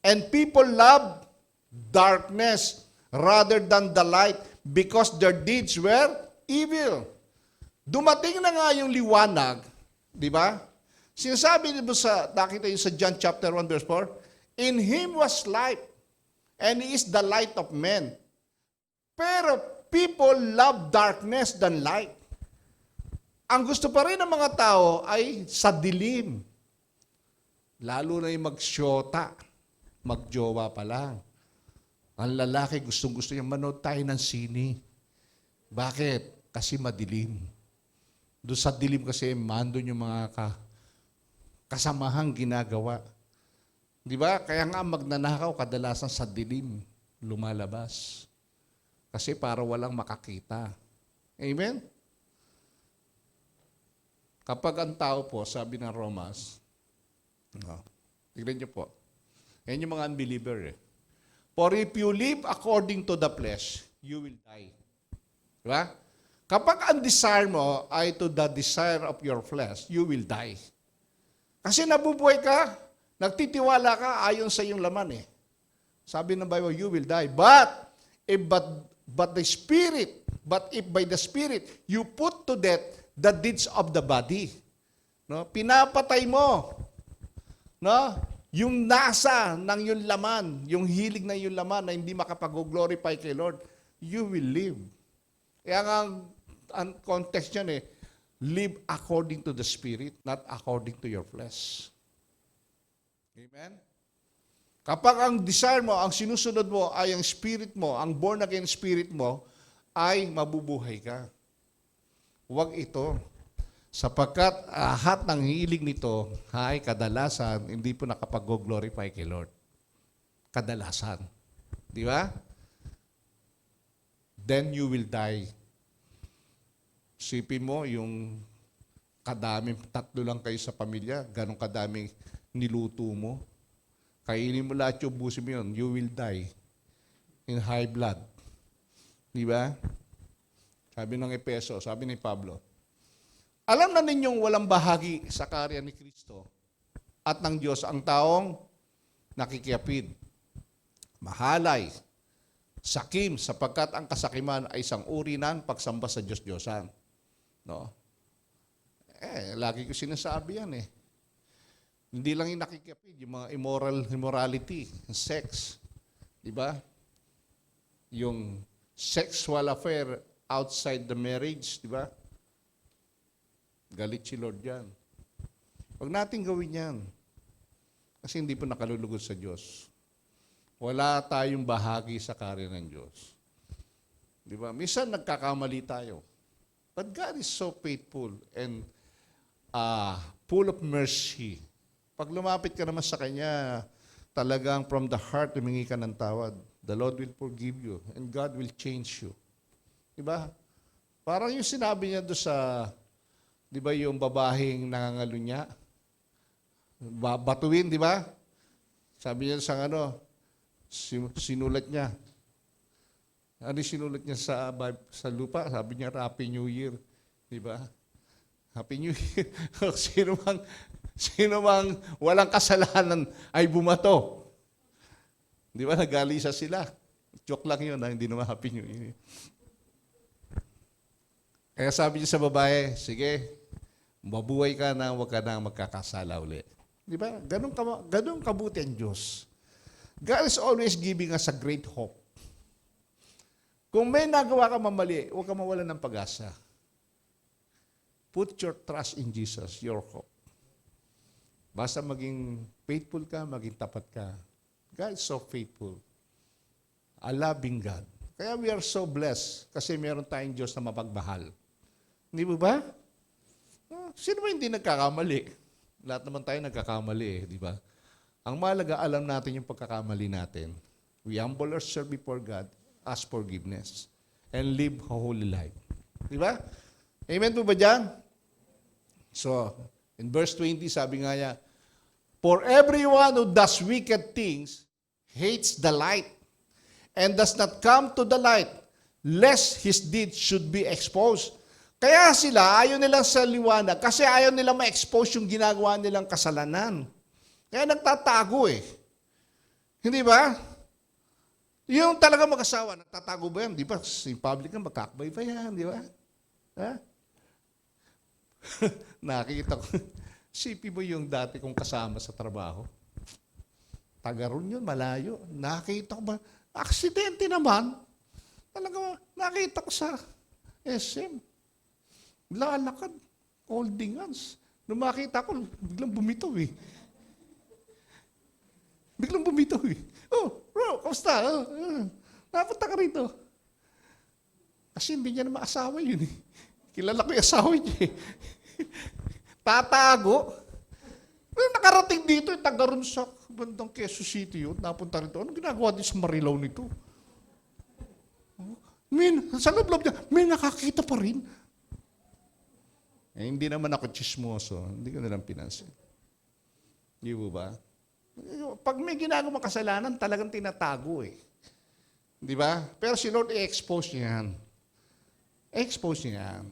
and people love darkness rather than the light because their deeds were evil. Dumating na nga yung liwanag, di ba? Sinasabi niyo nakita yun sa John chapter 1 verse 4, in Him was life, and He is the light of men. Pero people love darkness than light. Ang gusto pa rin ng mga tao ay sa dilim. Lalo na yung magsyota, magjowa pa lang. Ang lalaki gustong-gusto niya manood tayo ng sini. Bakit? Kasi madilim. Doon sa dilim kasi mandon yung mga kasamahang ginagawa. Di ba? Kaya nga magnanakaw kadalasan sa dilim lumalabas. Kasi para walang makakita. Amen? Kapag ang tao po, sabi ng Romans, tignan niyo po, yan yung mga unbeliever eh. For if you live according to the flesh, you will die. Diba? Kapag ang desire mo ay to the desire of your flesh, you will die. Kasi nabubuhay ka, nagtitiwala ka ayon sa iyong laman eh. Sabi ng Bible, you will die. But if by the Spirit, you put to death the deeds of the body. No? Pinapatay mo. No? Yung nasa ng yung laman, yung hilig na yung laman na hindi makapag-glorify kay Lord, you will live. Kaya nga, ang context yan eh, live according to the Spirit, not according to your flesh. Amen? Kapag ang desire mo, ang sinusunod mo ay ang spirit mo, ang born again spirit mo, ay mabubuhay ka. Huwag ito. Sapagkat lahat ng hilig nito ay kadalasan hindi po nakapag-glorify kay Lord. Kadalasan. Di ba? Then you will die. Sipin mo yung kadaming, 3 lang kayo sa pamilya, ganong kadaming niluto mo. Kainin mo lahat yung busi mo yun, you will die in high blood. Di ba? Sabi ng Epeso, sabi ni Pablo, alam na ninyong walang bahagi sa karya ni Kristo at ng Diyos ang taong nakikiapid, mahalay, sakim, sapagkat ang kasakiman ay isang uri ng pagsamba sa Diyos-Diyosan. No? Lagi ko sinasabi yan eh. Hindi lang yung nakikiapid, yung mga immorality, sex. Di ba? Yung sexual affair outside the marriage, di ba? Galit si Lord yan. Huwag natin gawin yan. Kasi hindi po nakalulugod sa Diyos. Wala tayong bahagi sa karya ng Diyos. Di ba? Minsan nagkakamali tayo. But God is so faithful and full of mercy. Pag lumapit ka naman sa Kanya, talagang from the heart, humingi ka ng tawad. The Lord will forgive you and God will change you. Diba? Parang yung sinabi niya doon sa, di ba yung babaheng nangangalunya? Batuin, di ba? Sabi niya sa sinulat niya. Ano sinulat niya sa lupa? Sabi niya, Happy New Year. Di ba? Happy New Year. Sino mang walang kasalanan ay bumato. Di ba? Nagalisa sila. Joke lang yun, hindi naman Happy New Year. Kaya sabi niya sa babae, sige, mabuhay ka na, huwag ka na magkakasala uli. Di ba? Ganun kabuti ang Diyos. God is always giving us a great hope. Kung may nagawa ka mamali, huwag ka mawalan ng pag-asa. Put your trust in Jesus, your hope. Basta maging faithful ka, maging tapat ka. God is so faithful. A loving God. Kaya we are so blessed kasi meron tayong Diyos na mapagmahal. Hindi mo ba? Sino ba hindi nagkakamali? Lahat naman tayo nagkakamali, di ba? Ang mahalaga, alam natin yung pagkakamali natin. We humble ourselves before God, ask forgiveness, and live a holy life. Di ba? Amen po ba dyan? So, in verse 20, sabi nga niya, for everyone who does wicked things hates the light and does not come to the light, lest his deeds should be exposed. Kaya sila, ayaw nilang sa liwanag kasi ayaw nilang ma-expose yung ginagawa nilang kasalanan. Kaya nagtatago eh. Hindi ba? Yung talaga mag-asawa, nagtatago ba yan? Di ba? In public na magkakabay pa yan, di ba? Ha? Nakikita ko. Sipi mo yung dati kong kasama sa trabaho. Tagaroon yun, malayo. Nakita ko ba? Aksidente naman. Talaga, nakita ko sa SM. Lalakad. Holding hands. Nung makita ko, biglang bumitaw eh. Biglang bumitaw eh. Oh, bro, kamusta? Napunta ka rito. Kasi hindi niya naman asawa yun eh. Kilala ko yung asawa niya eh. Tatago. Nakarating dito, tagaroon sa bandang Quezon City yun. Napunta rito. Anong ginagawa din sa Marilao nito? Sa loob niya, may nakakita pa rin. Hindi naman ako chismoso. Hindi ko nalang pinansin. Di ba? Pag may ginagawang kasalanan, talagang tinatago eh. Di ba? Pero si Lord, i-expose niya yan. I-expose niya yan.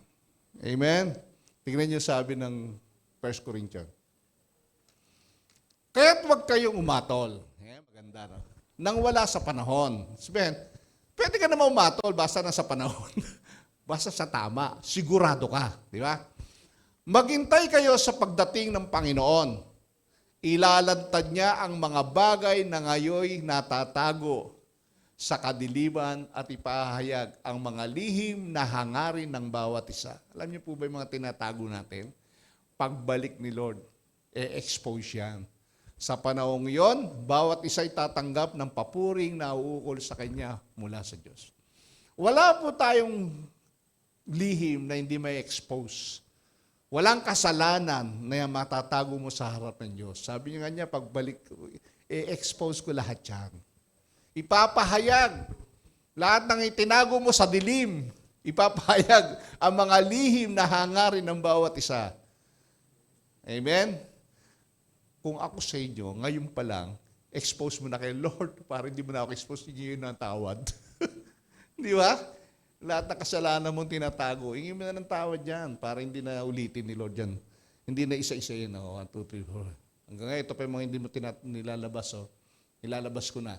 Amen? Tingnan niyo sabi ng 1 Corinthians. Kaya't huwag kayong umatol. Maganda, no? Nang wala sa panahon. Sabihin, pwede ka naman umatol basta na sa panahon. Basta sa tama. Sigurado ka. Di ba? Maghintay kayo sa pagdating ng Panginoon. Ilalantad niya ang mga bagay na ngayoy natatago sa kadiliman at ipahayag ang mga lihim na hangarin ng bawat isa. Alam niyo po ba yung mga tinatago natin? Pagbalik ni Lord, expose yan. Sa panahong yon, bawat isa'y tatanggap ng papuring na uukol sa Kanya mula sa Diyos. Wala po tayong lihim na hindi may expose. Walang kasalanan na matatago mo sa harap ng Diyos. Sabi niya nga niya, pagbalik, expose ko lahat yan. Ipapahayag lahat ng itinago mo sa dilim. Ipapahayag ang mga lihim na hangarin ng bawat isa. Amen? Kung ako sa inyo, ngayon pa lang, expose mo na kay Lord para hindi mo na ako expose, hindi yun ang tawad. Di ba? Lahat ng kasalanan mong tinatago, hingin mo na ng tawad yan para hindi na ulitin ni Lord yan. Hindi na isa-isa yun. 1, 2, 3, 4. Hanggang ngayon, ito pa yung mga hindi mo nilalabas. Nilalabas ko na.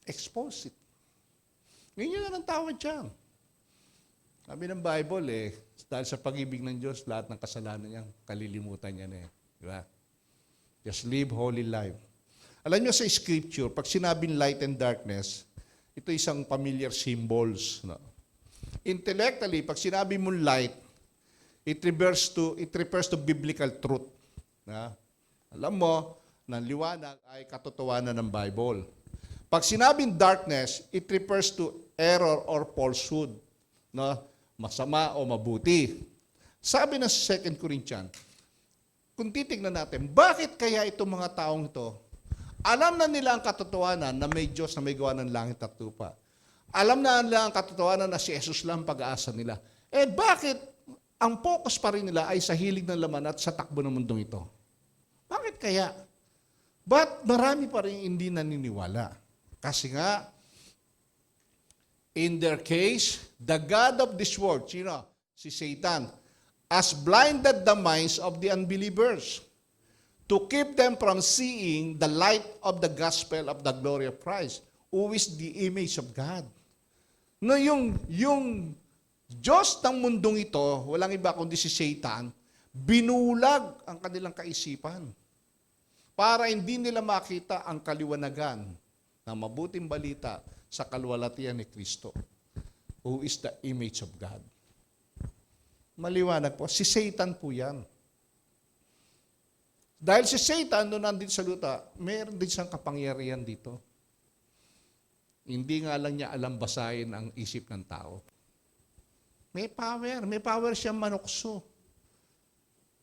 Expose it. Hingin na ng tawad yan. Sabi ng Bible, dahil sa pag-ibig ng Diyos, lahat ng kasalanan niya, kalilimutan niya na. Di ba? Just live holy life. Alam niyo sa scripture, pag sinabing light and darkness, ito isang familiar symbols. No? Intellectually, pag sinabi mong light, it refers to biblical truth. Na? Alam mo, ng liwanag ay katotohanan ng Bible. Pag sinabing darkness, it refers to error or falsehood. No? Masama o mabuti. Sabi ng 2 Corinthians, kung titignan natin, bakit kaya itong mga taong ito, alam na nila ang katotohanan na may Diyos na may gawa ng langit at lupa. Alam na nila ang katotohanan na si Jesus lang pag-aasa nila. Bakit ang focus pa rin nila ay sa hilig ng laman at sa takbo ng mundong ito? Bakit kaya? But marami pa rin hindi naniniwala. Kasi nga, in their case, the God of this world, si Satan, has blinded the minds of the unbelievers to keep them from seeing the light of the gospel of the glory of Christ, who is the image of God. No, yung Diyos ng mundong ito, walang iba kundi si Satan, binulag ang kanilang kaisipan para hindi nila makita ang kaliwanagan ng mabuting balita sa kaluwalhatian ni Kristo, who is the image of God. Maliwanag po, si Satan po yan. Dahil si Satan, noon nandito sa luta, mayroon din siyang kapangyarihan dito. Hindi nga lang niya alam basahin ang isip ng tao. May power siyang manukso.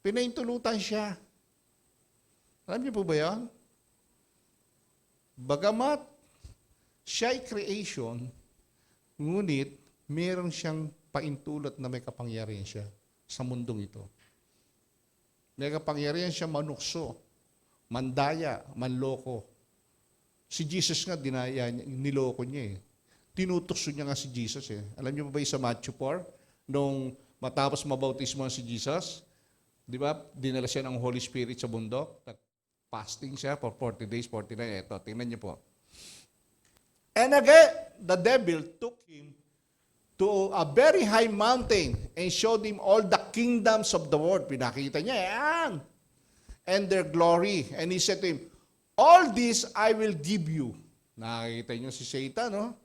Pinaintulutan siya. Alam niyo po ba yan? Bagamat siya ay creation, ngunit meron siyang paintulot na may kapangyarihan siya sa mundong ito. May kapangyarihan siya manukso, mandaya, manloko. Si Jesus nga, niloko niya eh. Tinutokso niya nga si Jesus eh. Alam niyo ba sa Matthew 4, nung matapos mabautismo si Jesus, di ba, dinala siya ng Holy Spirit sa bundok, fasting siya for 40 days, 40 nights. Ito, tingnan niyo po. And again, the devil took him to a very high mountain and showed him all the kingdoms of the world. Pinakita niya, yan. And their glory. And he said to him, all this I will give you. Nakikita niyo si Satan, no?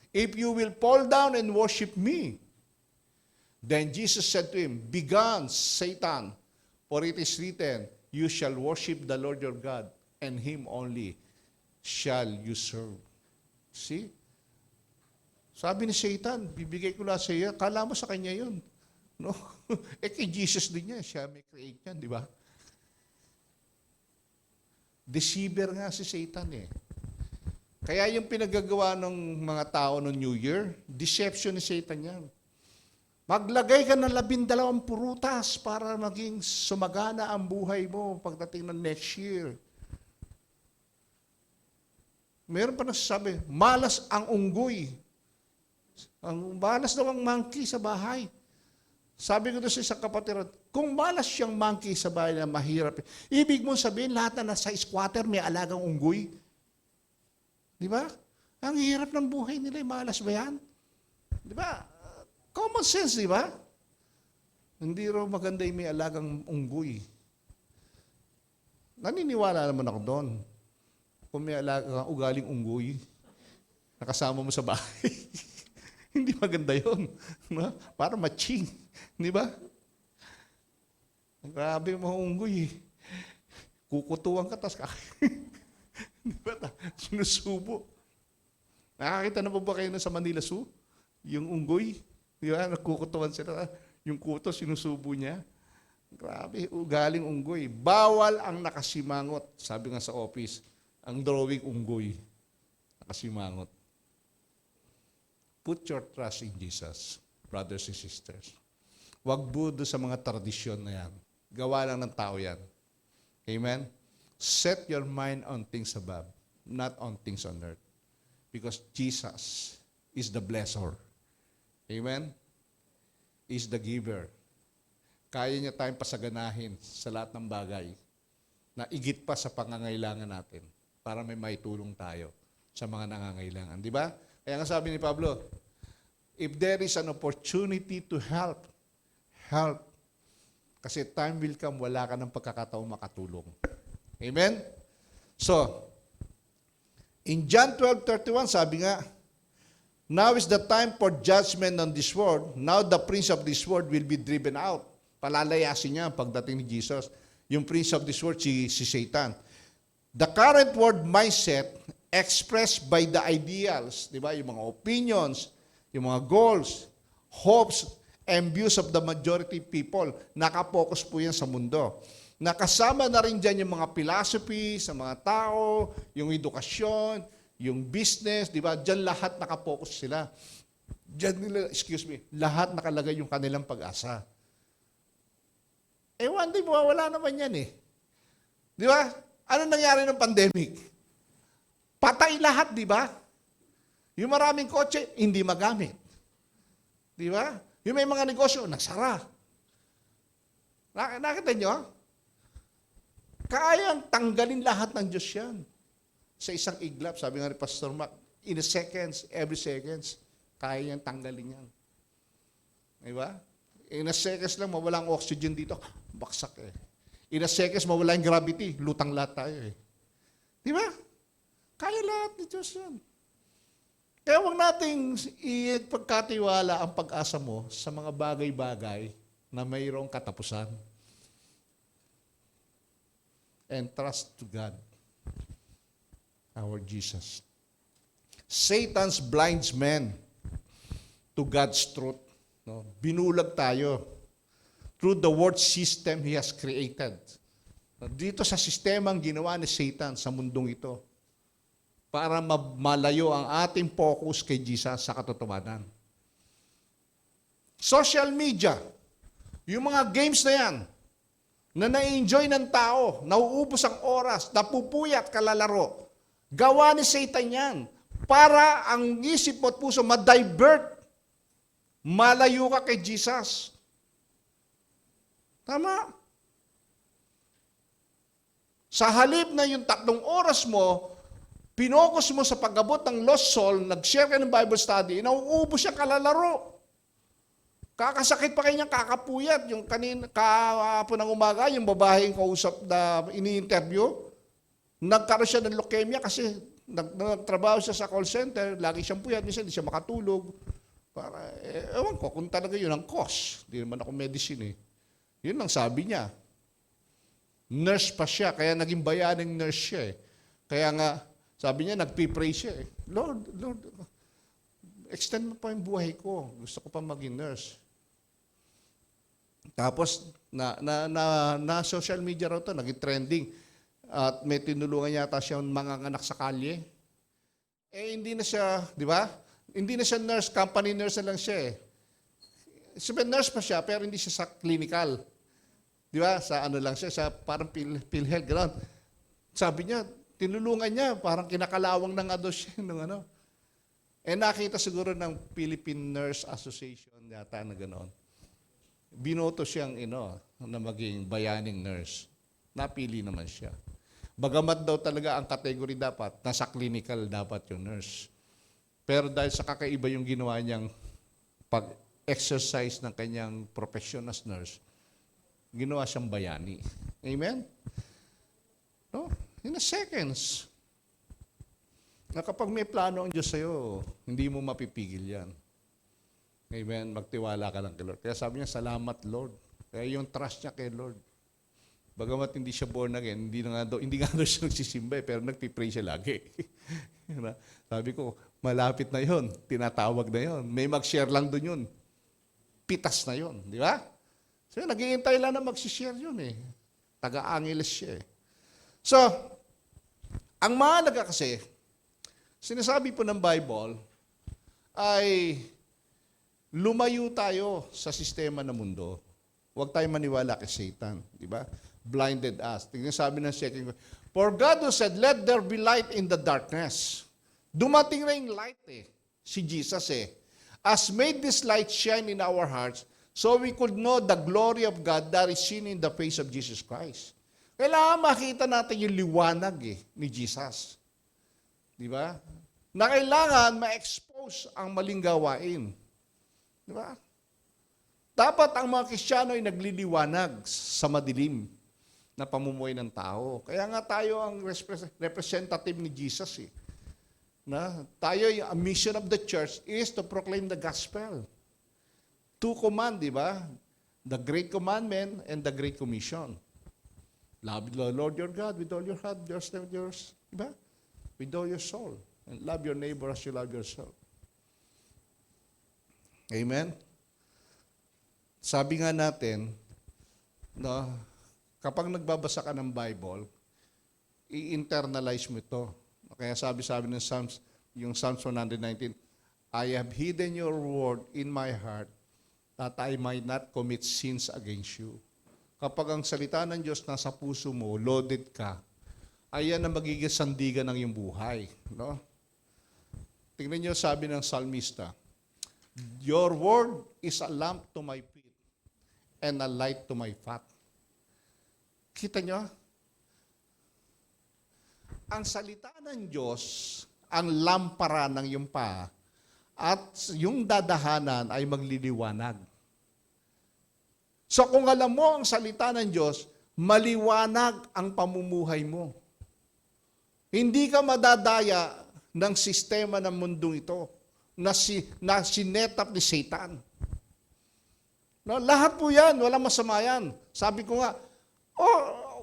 If you will fall down and worship me. Then Jesus said to him, begone, Satan, for it is written, you shall worship the Lord your God, and Him only shall you serve. See? Sabi ni Satan, bibigay ko lang sa iyo, kala mo sa kanya yun. No? Kay Jesus din niya, siya may create yan, di ba? Deceiver nga si Satan eh. Kaya yung pinagagawa ng mga tao ng New Year, deception ni Satan yan. Maglagay ka ng 12 prutas para maging sumagana ang buhay mo pagdating ng next year. Meron pa nasasabi, malas ang unggoy. Ang malas daw ang monkey sa bahay. Sabi ko doon sa isang kapatiran, kung malas siyang monkey sa bahay na mahirap, ibig mong sabihin lahat na nasa squatter may alagang unggoy. Di ba? Ang hirap ng buhay nila, malas ba yan? Di ba? Common sense, di ba? Hindi raw maganda yung may alagang unggoy. Naniniwala naman ako doon. Kung may alagang ugaling unggoy, nakasama mo sa bahay. Hindi maganda yun. No? Para matching. Di ba? Grabe mga unggoy. Kukutuan ka, tas di ba? Sinusubo. Nakakita na po ba kayo sa Manila Zoo? Yung unggoy. Di ba? Nagkukutuan sila. Yung kuto, sinusubo niya. Grabe, ugaling unggoy. Bawal ang nakasimangot. Sabi nga sa office, ang drawing unggoy. Nakasimangot. Put your trust in Jesus, brothers and sisters. Huwag budo sa mga tradisyon na yan. Gawa lang ng tao yan. Amen? Set your mind on things above, not on things on earth. Because Jesus is the blesser. Amen? Is the giver. Kaya niya tayong pasaganahin sa lahat ng bagay na igit pa sa pangangailangan natin para may maitulong tayo sa mga nangangailangan. Di ba? Kaya nga sabi ni Pablo, if there is an opportunity to help, help. Kasi time will come, wala ka ng pagkakataong makatulong. Amen? So, in John 12:31, sabi nga, now is the time for judgment on this world. Now the prince of this world will be driven out. Palalayasin niya pagdating ni Jesus. Yung prince of this world, si Satan. The current world mindset expressed by the ideals, di ba? Yung mga opinions, yung mga goals, hopes, and views of the majority people. Nakapokus po yan sa mundo. Nakasama na rin dyan yung mga philosophy sa mga tao, yung edukasyon, yung business, di ba? Diyan lahat nakapokus sila. Diyan nila, lahat nakalagay yung kanilang pag-asa. One day, wala naman yan eh. Di ba? Ano nangyari ng pandemic? Patay lahat, di ba? Yung maraming kotse, hindi magamit. Di ba? Yung may mga negosyo, nagsara. Nakita nyo? Kayang tanggalin lahat ng Diyos yan. Sa isang iglap, sabi nga ni Pastor Mac, in a seconds, every seconds, kaya niyang tanggalin yan. Di ba? In a seconds lang, mawala ang oxygen dito, baksak eh. In a seconds, mawala yung gravity, lutang lahat tayo eh. Di ba? Kaya lahat ni Diyos yan. Kaya huwag nating ipagkatiwala ang pag-asa mo sa mga bagay-bagay na mayroong katapusan. And trust to God, our Jesus. Satan's blinds men to God's truth. No? Binulag tayo through the world system He has created. Dito sa sistemang ginawa ni Satan sa mundong ito para malayo ang ating focus kay Jesus sa katotohanan. Social media, yung mga games na yan, na na-enjoy ng tao, nauubos ang oras, napupuyat kalalaro. Gawa ni Satan yan para ang isip mo at puso ma-divert. Malayo ka kay Jesus. Tama? Sa halip na yung 3 oras mo, pinokos mo sa pag-abot ng lost soul, nag-share ka ng Bible study, nauubos siya kalalaro. Kakasakit pa kanya, kakapuyat. Yung kahapon ng umaga, yung babaeng kausap na ini-interview, nagkaroon siya ng leukemia kasi nagtrabaho siya sa call center, lagi siyang puyat, minsan hindi siya makatulog. Para, ewan ko, kung talaga yun ang cause. Hindi naman ako medicine eh. Yun ang sabi niya. Nurse pa siya, kaya naging bayaning nurse siya eh. Kaya nga, sabi niya, nagpipray siya eh. Lord, extend mo pa yung buhay ko. Gusto ko pa maging nurse. Tapos, na social media raw ito, naging trending. At may tinulungan yata siya mga anak sa kalye. Hindi na siya, di ba? Hindi na siya nurse, company nurse na lang siya eh. Sabi, nurse pa siya, pero hindi siya sa clinical. Di ba? Sa ano lang siya, sa parang PhilHealth, gano'n. Sabi niya, tinulungan niya, parang kinakalawang ng siya, ng ano. Nakita siguro ng Philippine Nurse Association yata na gano'n. Binoto siyang na maging bayaning nurse. Napili naman siya. Bagamat daw talaga ang category dapat, nasa clinical dapat yung nurse. Pero dahil sa kakaiba yung ginawa niyang pag-exercise ng kanyang profession as nurse, ginawa siyang bayani. Amen? No? In a seconds. Na kapag may plano ang Diyos sa'yo, hindi mo mapipigil yan. Amen? Magtiwala ka lang kay Lord. Kaya sabi niya, salamat Lord. Kaya yung trust niya kay Lord. Bagamat hindi siya born again, hindi nga daw siya nagsisimba pero nagpipray siya lagi. Sabi ko, malapit na yon, tinatawag na yon. May mag-share lang doon yun. Pitas na yon, di ba? So, naghihintay lang na mag-share yun eh. Taga-Angeles siya eh. So, ang mahalaga kasi, sinasabi po ng Bible, ay lumayo tayo sa sistema ng mundo. Huwag tayo maniwala kay Satan, di ba? Blinded us. Tingnan sabi ng second, for God who said, let there be light in the darkness. Dumating na yung light eh. Si Jesus eh. As made this light shine in our hearts, so we could know the glory of God that is seen in the face of Jesus Christ. Kailangan makita natin yung liwanag eh, ni Jesus. Di ba? Na kailangan ma-expose ang maling gawain. Di ba? Dapat ang mga Kristiyano ay nagliliwanag sa madilim na pamumuhay ng tao. Kaya nga tayo ang representative ni Jesus eh. Na tayo, a mission of the church is to proclaim the gospel. Two command, di ba? The Great Commandment and the Great Commission. Love the Lord your God with all your heart, yours, di ba? With all your soul. And love your neighbor as you love yourself. Amen? Sabi nga natin, no, kapag nagbabasa ka ng Bible, i-internalize mo ito. Kaya sabi ng Psalms, yung Psalms 119, I have hidden your word in my heart that I might not commit sins against you. Kapag ang salita ng Diyos nasa puso mo, loaded ka, ayan ang magiging sandigan ng iyong buhay. No? Tingnan niyo sabi ng Psalmista, your word is a lamp to my feet and a light to my path. Kita nyo? Ang salita ng Diyos, ang lampara ng iyong paa, at yung dadahanan ay magliliwanag. So kung alam mo ang salita ng Diyos, maliwanag ang pamumuhay mo. Hindi ka madadaya ng sistema ng mundong ito na sinetap ni Satan. No, lahat po yan, walang masama yan. Sabi ko nga,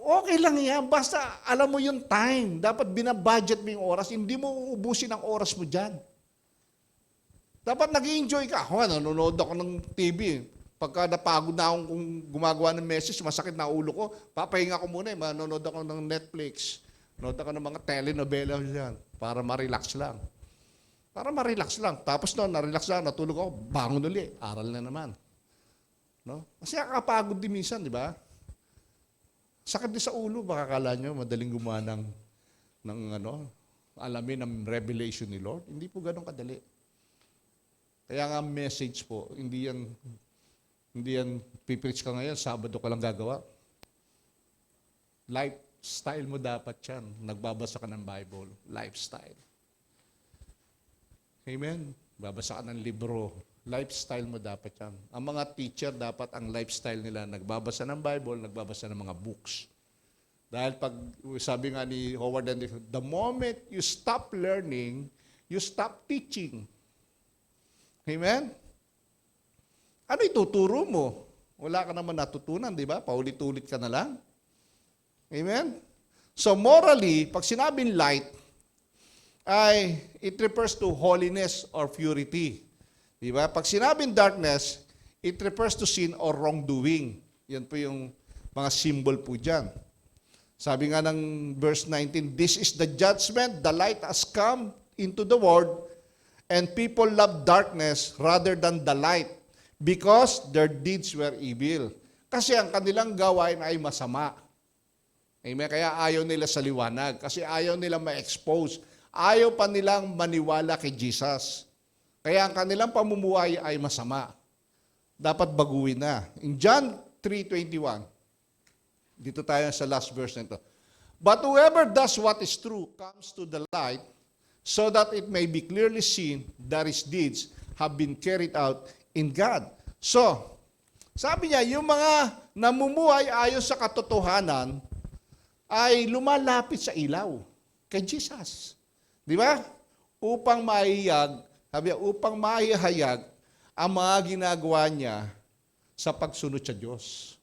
okay lang yan, basta alam mo yung time. Dapat binabudget mo yung oras, hindi mo uubusin ang oras mo dyan. Dapat nag-i-enjoy ka. Nanonood ako ng TV. Pagka napagod na akong kung gumagawa ng message, masakit na ulo ko, papahinga ko muna. Manonood ako ng Netflix. Manonood ako ng mga telenovela dyan para ma-relax lang. Tapos na-relax lang, natulog ako, bangon ulit, aral na naman. No? Kasi nakakapagod din minsan, di ba? Sakit din sa ulo, baka kala nyo, madaling gumawa ng alamin ng revelation ni Lord. Hindi po ganun kadali. Kaya nga message po, hindi yan pipreach ka ngayon, Sabado ka lang gagawa. Lifestyle mo dapat yan. Nagbabasa ka ng Bible. Lifestyle. Amen? Babasa ka ng libro. Lifestyle mo dapat yan. Ang mga teacher, dapat ang lifestyle nila, nagbabasa ng Bible, nagbabasa ng mga books. Dahil pag, sabi nga ni Howard Hendricks, the moment you stop learning, you stop teaching. Amen? Ano ituturo mo? Wala ka naman natutunan, di ba? Paulit-ulit ka na lang. Amen? So morally, pag sinabing light, it refers to holiness or purity. Di ba? Pag sinabing darkness, it refers to sin or wrongdoing. Yan po yung mga symbol po dyan. Sabi nga ng verse 19, this is the judgment, the light has come, into the world, and people loved darkness rather than the light, because their deeds were evil. Kasi ang kanilang gawain ay masama. Amen? Kaya ayaw nila sa liwanag. Kasi ayaw nila ma-expose. Ayaw pa nilang maniwala kay Jesus. Kaya ang kanilang pamumuhay ay masama. Dapat baguhin na. In John 3:21, dito tayo sa last verse nito. But whoever does what is true comes to the light, so that it may be clearly seen that his deeds have been carried out in God. So, sabi niya, yung mga namumuhay ayon sa katotohanan ay lumalapit sa ilaw kay Jesus. Di ba? Upang maihayag, sabi niya, upang maihayag ang mga ginagawa niya sa pagsunod sa Diyos.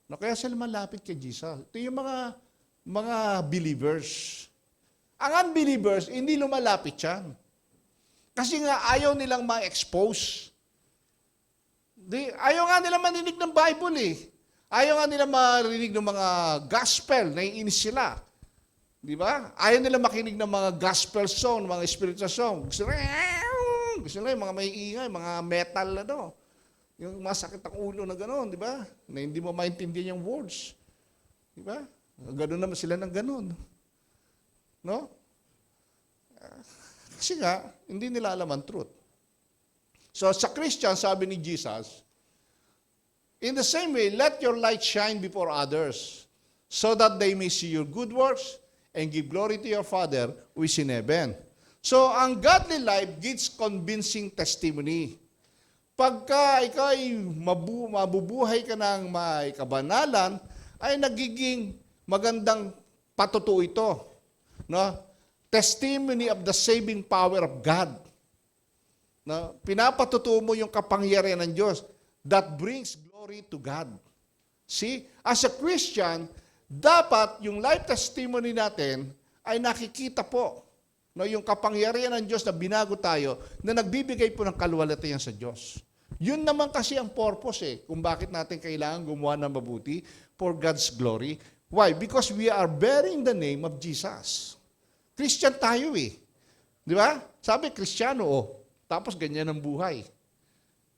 No, kaya sila malapit kay Jesus. Ito yung mga believers. Ang unbelievers, hindi lumalapit yan. Kasi nga ayaw nilang ma-expose. Ayaw nga nilang maninig ng Bible eh. Ayaw nga nilang marinig ng mga gospel, naiinis sila. Di ba? Ayaw nilang makinig ng mga gospel song, mga spiritual song. Gusto nila yung mga may ingay, mga metal na do. Yung masakit ang ulo na gano'n, di ba? Na hindi mo maintindihan yung words. Di ba? Gano'n naman sila ng gano'n. No? Kasi nga, hindi nila alam ang truth. So sa Christian, sabi ni Jesus, in the same way, let your light shine before others, so that they may see your good works and give glory to your Father who is in heaven. So ang godly life gives convincing testimony. Pagka ikaw ay mabubuhay ka ng may kabanalan, ay nagiging magandang patutuo ito. No? Testimony of the saving power of God. No? Pinapatutuo mo yung kapangyarihan ng Diyos that brings glory to God. See, as a Christian, dapat yung life testimony natin ay nakikita po, no, yung kapangyarihan ng Diyos na binago tayo, na nagbibigay po ng kaluwalhatian sa Diyos. Yun naman kasi ang purpose kung bakit natin kailangan gumawa ng mabuti for God's glory. Why? Because we are bearing the name of Jesus. Christian tayo Di ba? Sabi, Kristiyano, tapos ganyan ang buhay.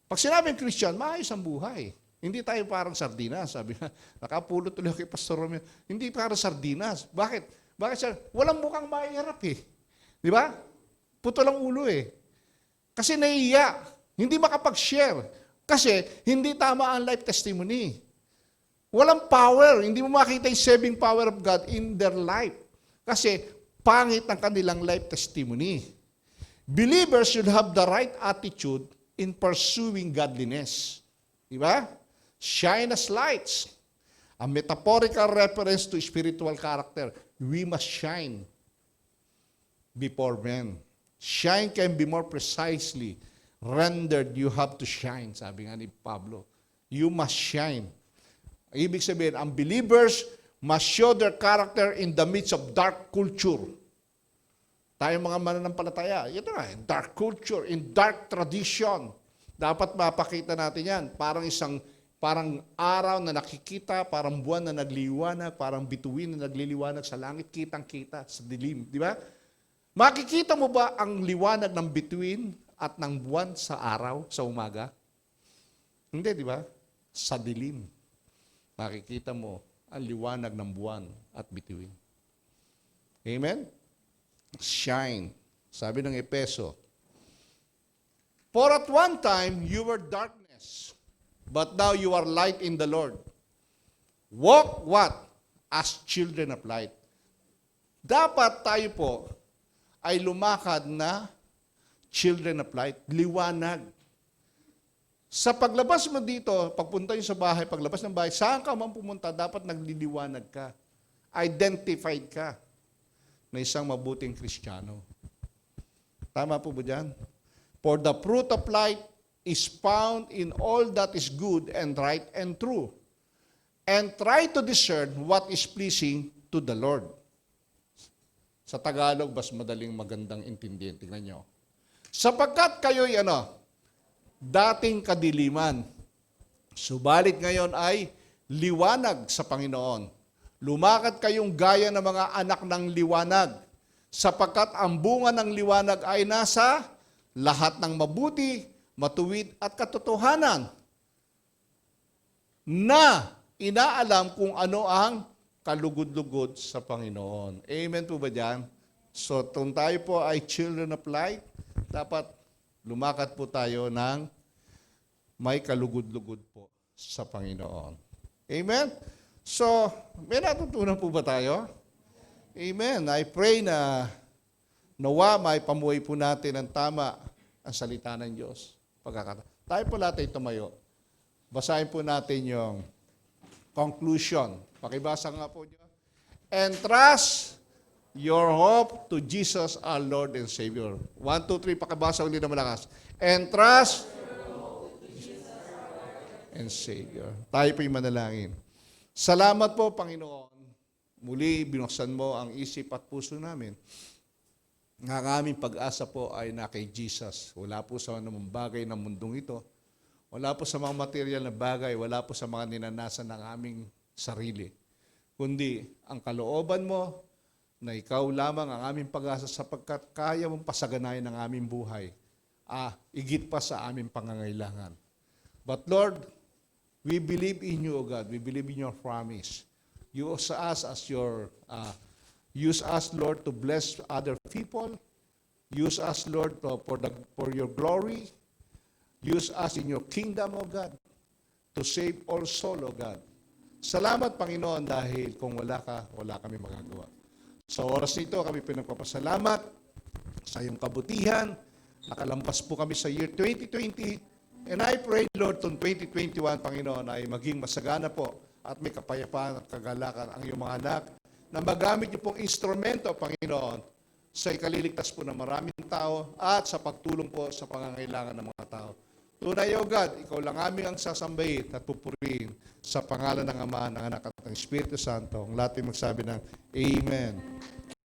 Pag sinabing Christian, maayos ang buhay. Hindi tayo parang sardinas. Sabi nga, nakapulot tuloy kay Pastor Romeo. Hindi parang sardinas. Bakit? Bakit sir? Walang mukhang mahirap Di ba? Puto lang ulo Kasi naiiya. Hindi makapag-share. Kasi hindi tama ang life testimony. Walang power. Hindi mo makita yung saving power of God in their life. Kasi pangit ang kanilang life testimony. Believers should have the right attitude in pursuing godliness. Di ba? Shine as lights. A metaphorical reference to spiritual character. We must shine before men. Shine can be more precisely rendered. You have to shine, sabi nga ni Pablo. You must shine. Ibig sabihin, ang believers must show their character in the midst of dark culture. Tayo mga mananampalataya, ito nga, dark culture, in dark tradition. Dapat mapakita natin yan. Parang araw na nakikita, parang buwan na nagliwanag, parang bituin na nagliliwanag sa langit, kitang-kita sa dilim. Di ba? Makikita mo ba ang liwanag ng bituin at ng buwan sa araw, sa umaga? Hindi, di ba? Sa dilim. Makikita mo ang liwanag ng buwan at bituin. Amen? Shine. Sabi ng Epeso, for at one time you were darkness, but now you are light in the Lord. Walk what? As children of light. Dapat tayo po ay lumakad na children of light, liwanag. Sa paglabas mo dito, pagpunta nyo sa bahay, paglabas ng bahay, saan ka man pumunta, dapat nagliliwanag ka. Identified ka na isang mabuting Kristiyano. Tama po ba dyan? For the fruit of light is found in all that is good and right and true. And try to discern what is pleasing to the Lord. Sa Tagalog, mas madaling magandang intindihin. Tingnan nyo. Sapagkat kayo'y dating kadiliman, subalit ngayon ay liwanag sa Panginoon. Lumakad kayong gaya ng mga anak ng liwanag, sapagkat ang bunga ng liwanag ay nasa lahat ng mabuti, matuwid at katotohanan na inaalam kung ano ang kalugod-lugod sa Panginoon. Amen po ba dyan? So, kung tayo po ay children of light, dapat lumakad po tayo ng may kalugod-lugod po sa Panginoon. Amen? So, may natutunan po ba tayo? Amen. I pray na nawa may pamuhay po natin ng tama ang salita ng Diyos. Tayo po lahat ay tumayo. Basahin po natin yung conclusion. Pakibasa nga po niyo. Entrust your hope to Jesus our Lord and Savior. 1, 2, 3, pakibasa ulit na malakas. Entrust and Savior. Tayo po yung manalangin. Salamat po, Panginoon. Muli, binuksan mo ang isip at puso namin. Ang aming pag-asa po ay na kay Jesus. Wala po sa anumang bagay ng mundong ito. Wala po sa mga material na bagay. Wala po sa mga ninanasan ng aming sarili. Kundi ang kalooban mo na ikaw lamang ang aming pag-asa sapagkat kaya mong pasaganayin ang aming buhay. Igit pa sa aming pangangailangan. But Lord, we believe in you, O God. We believe in your promise. Use us as use us, Lord, to bless other people. Use us, Lord, for your glory. Use us in your kingdom, O God, to save all soul, O God. Salamat, Panginoon, dahil kung wala ka, wala kami magagawa. Sa oras nito, kami pinagpapasalamat sa iyong kabutihan. Nakalampas po kami sa year 2020. And I pray, Lord, itong 2021, Panginoon, ay maging masagana po at may kapayapaan at kagalakan ang iyong mga anak na magamit niyo pong instrumento, Panginoon, sa ikaliligtas po ng maraming tao at sa pagtulong po sa pangangailangan ng mga tao. Tunay, O God, ikaw lang aming ang sasambahin at pupurihin sa pangalan ng Ama, ng Anak at ng Espiritu Santo. Ang lahat ay magsabi ng Amen.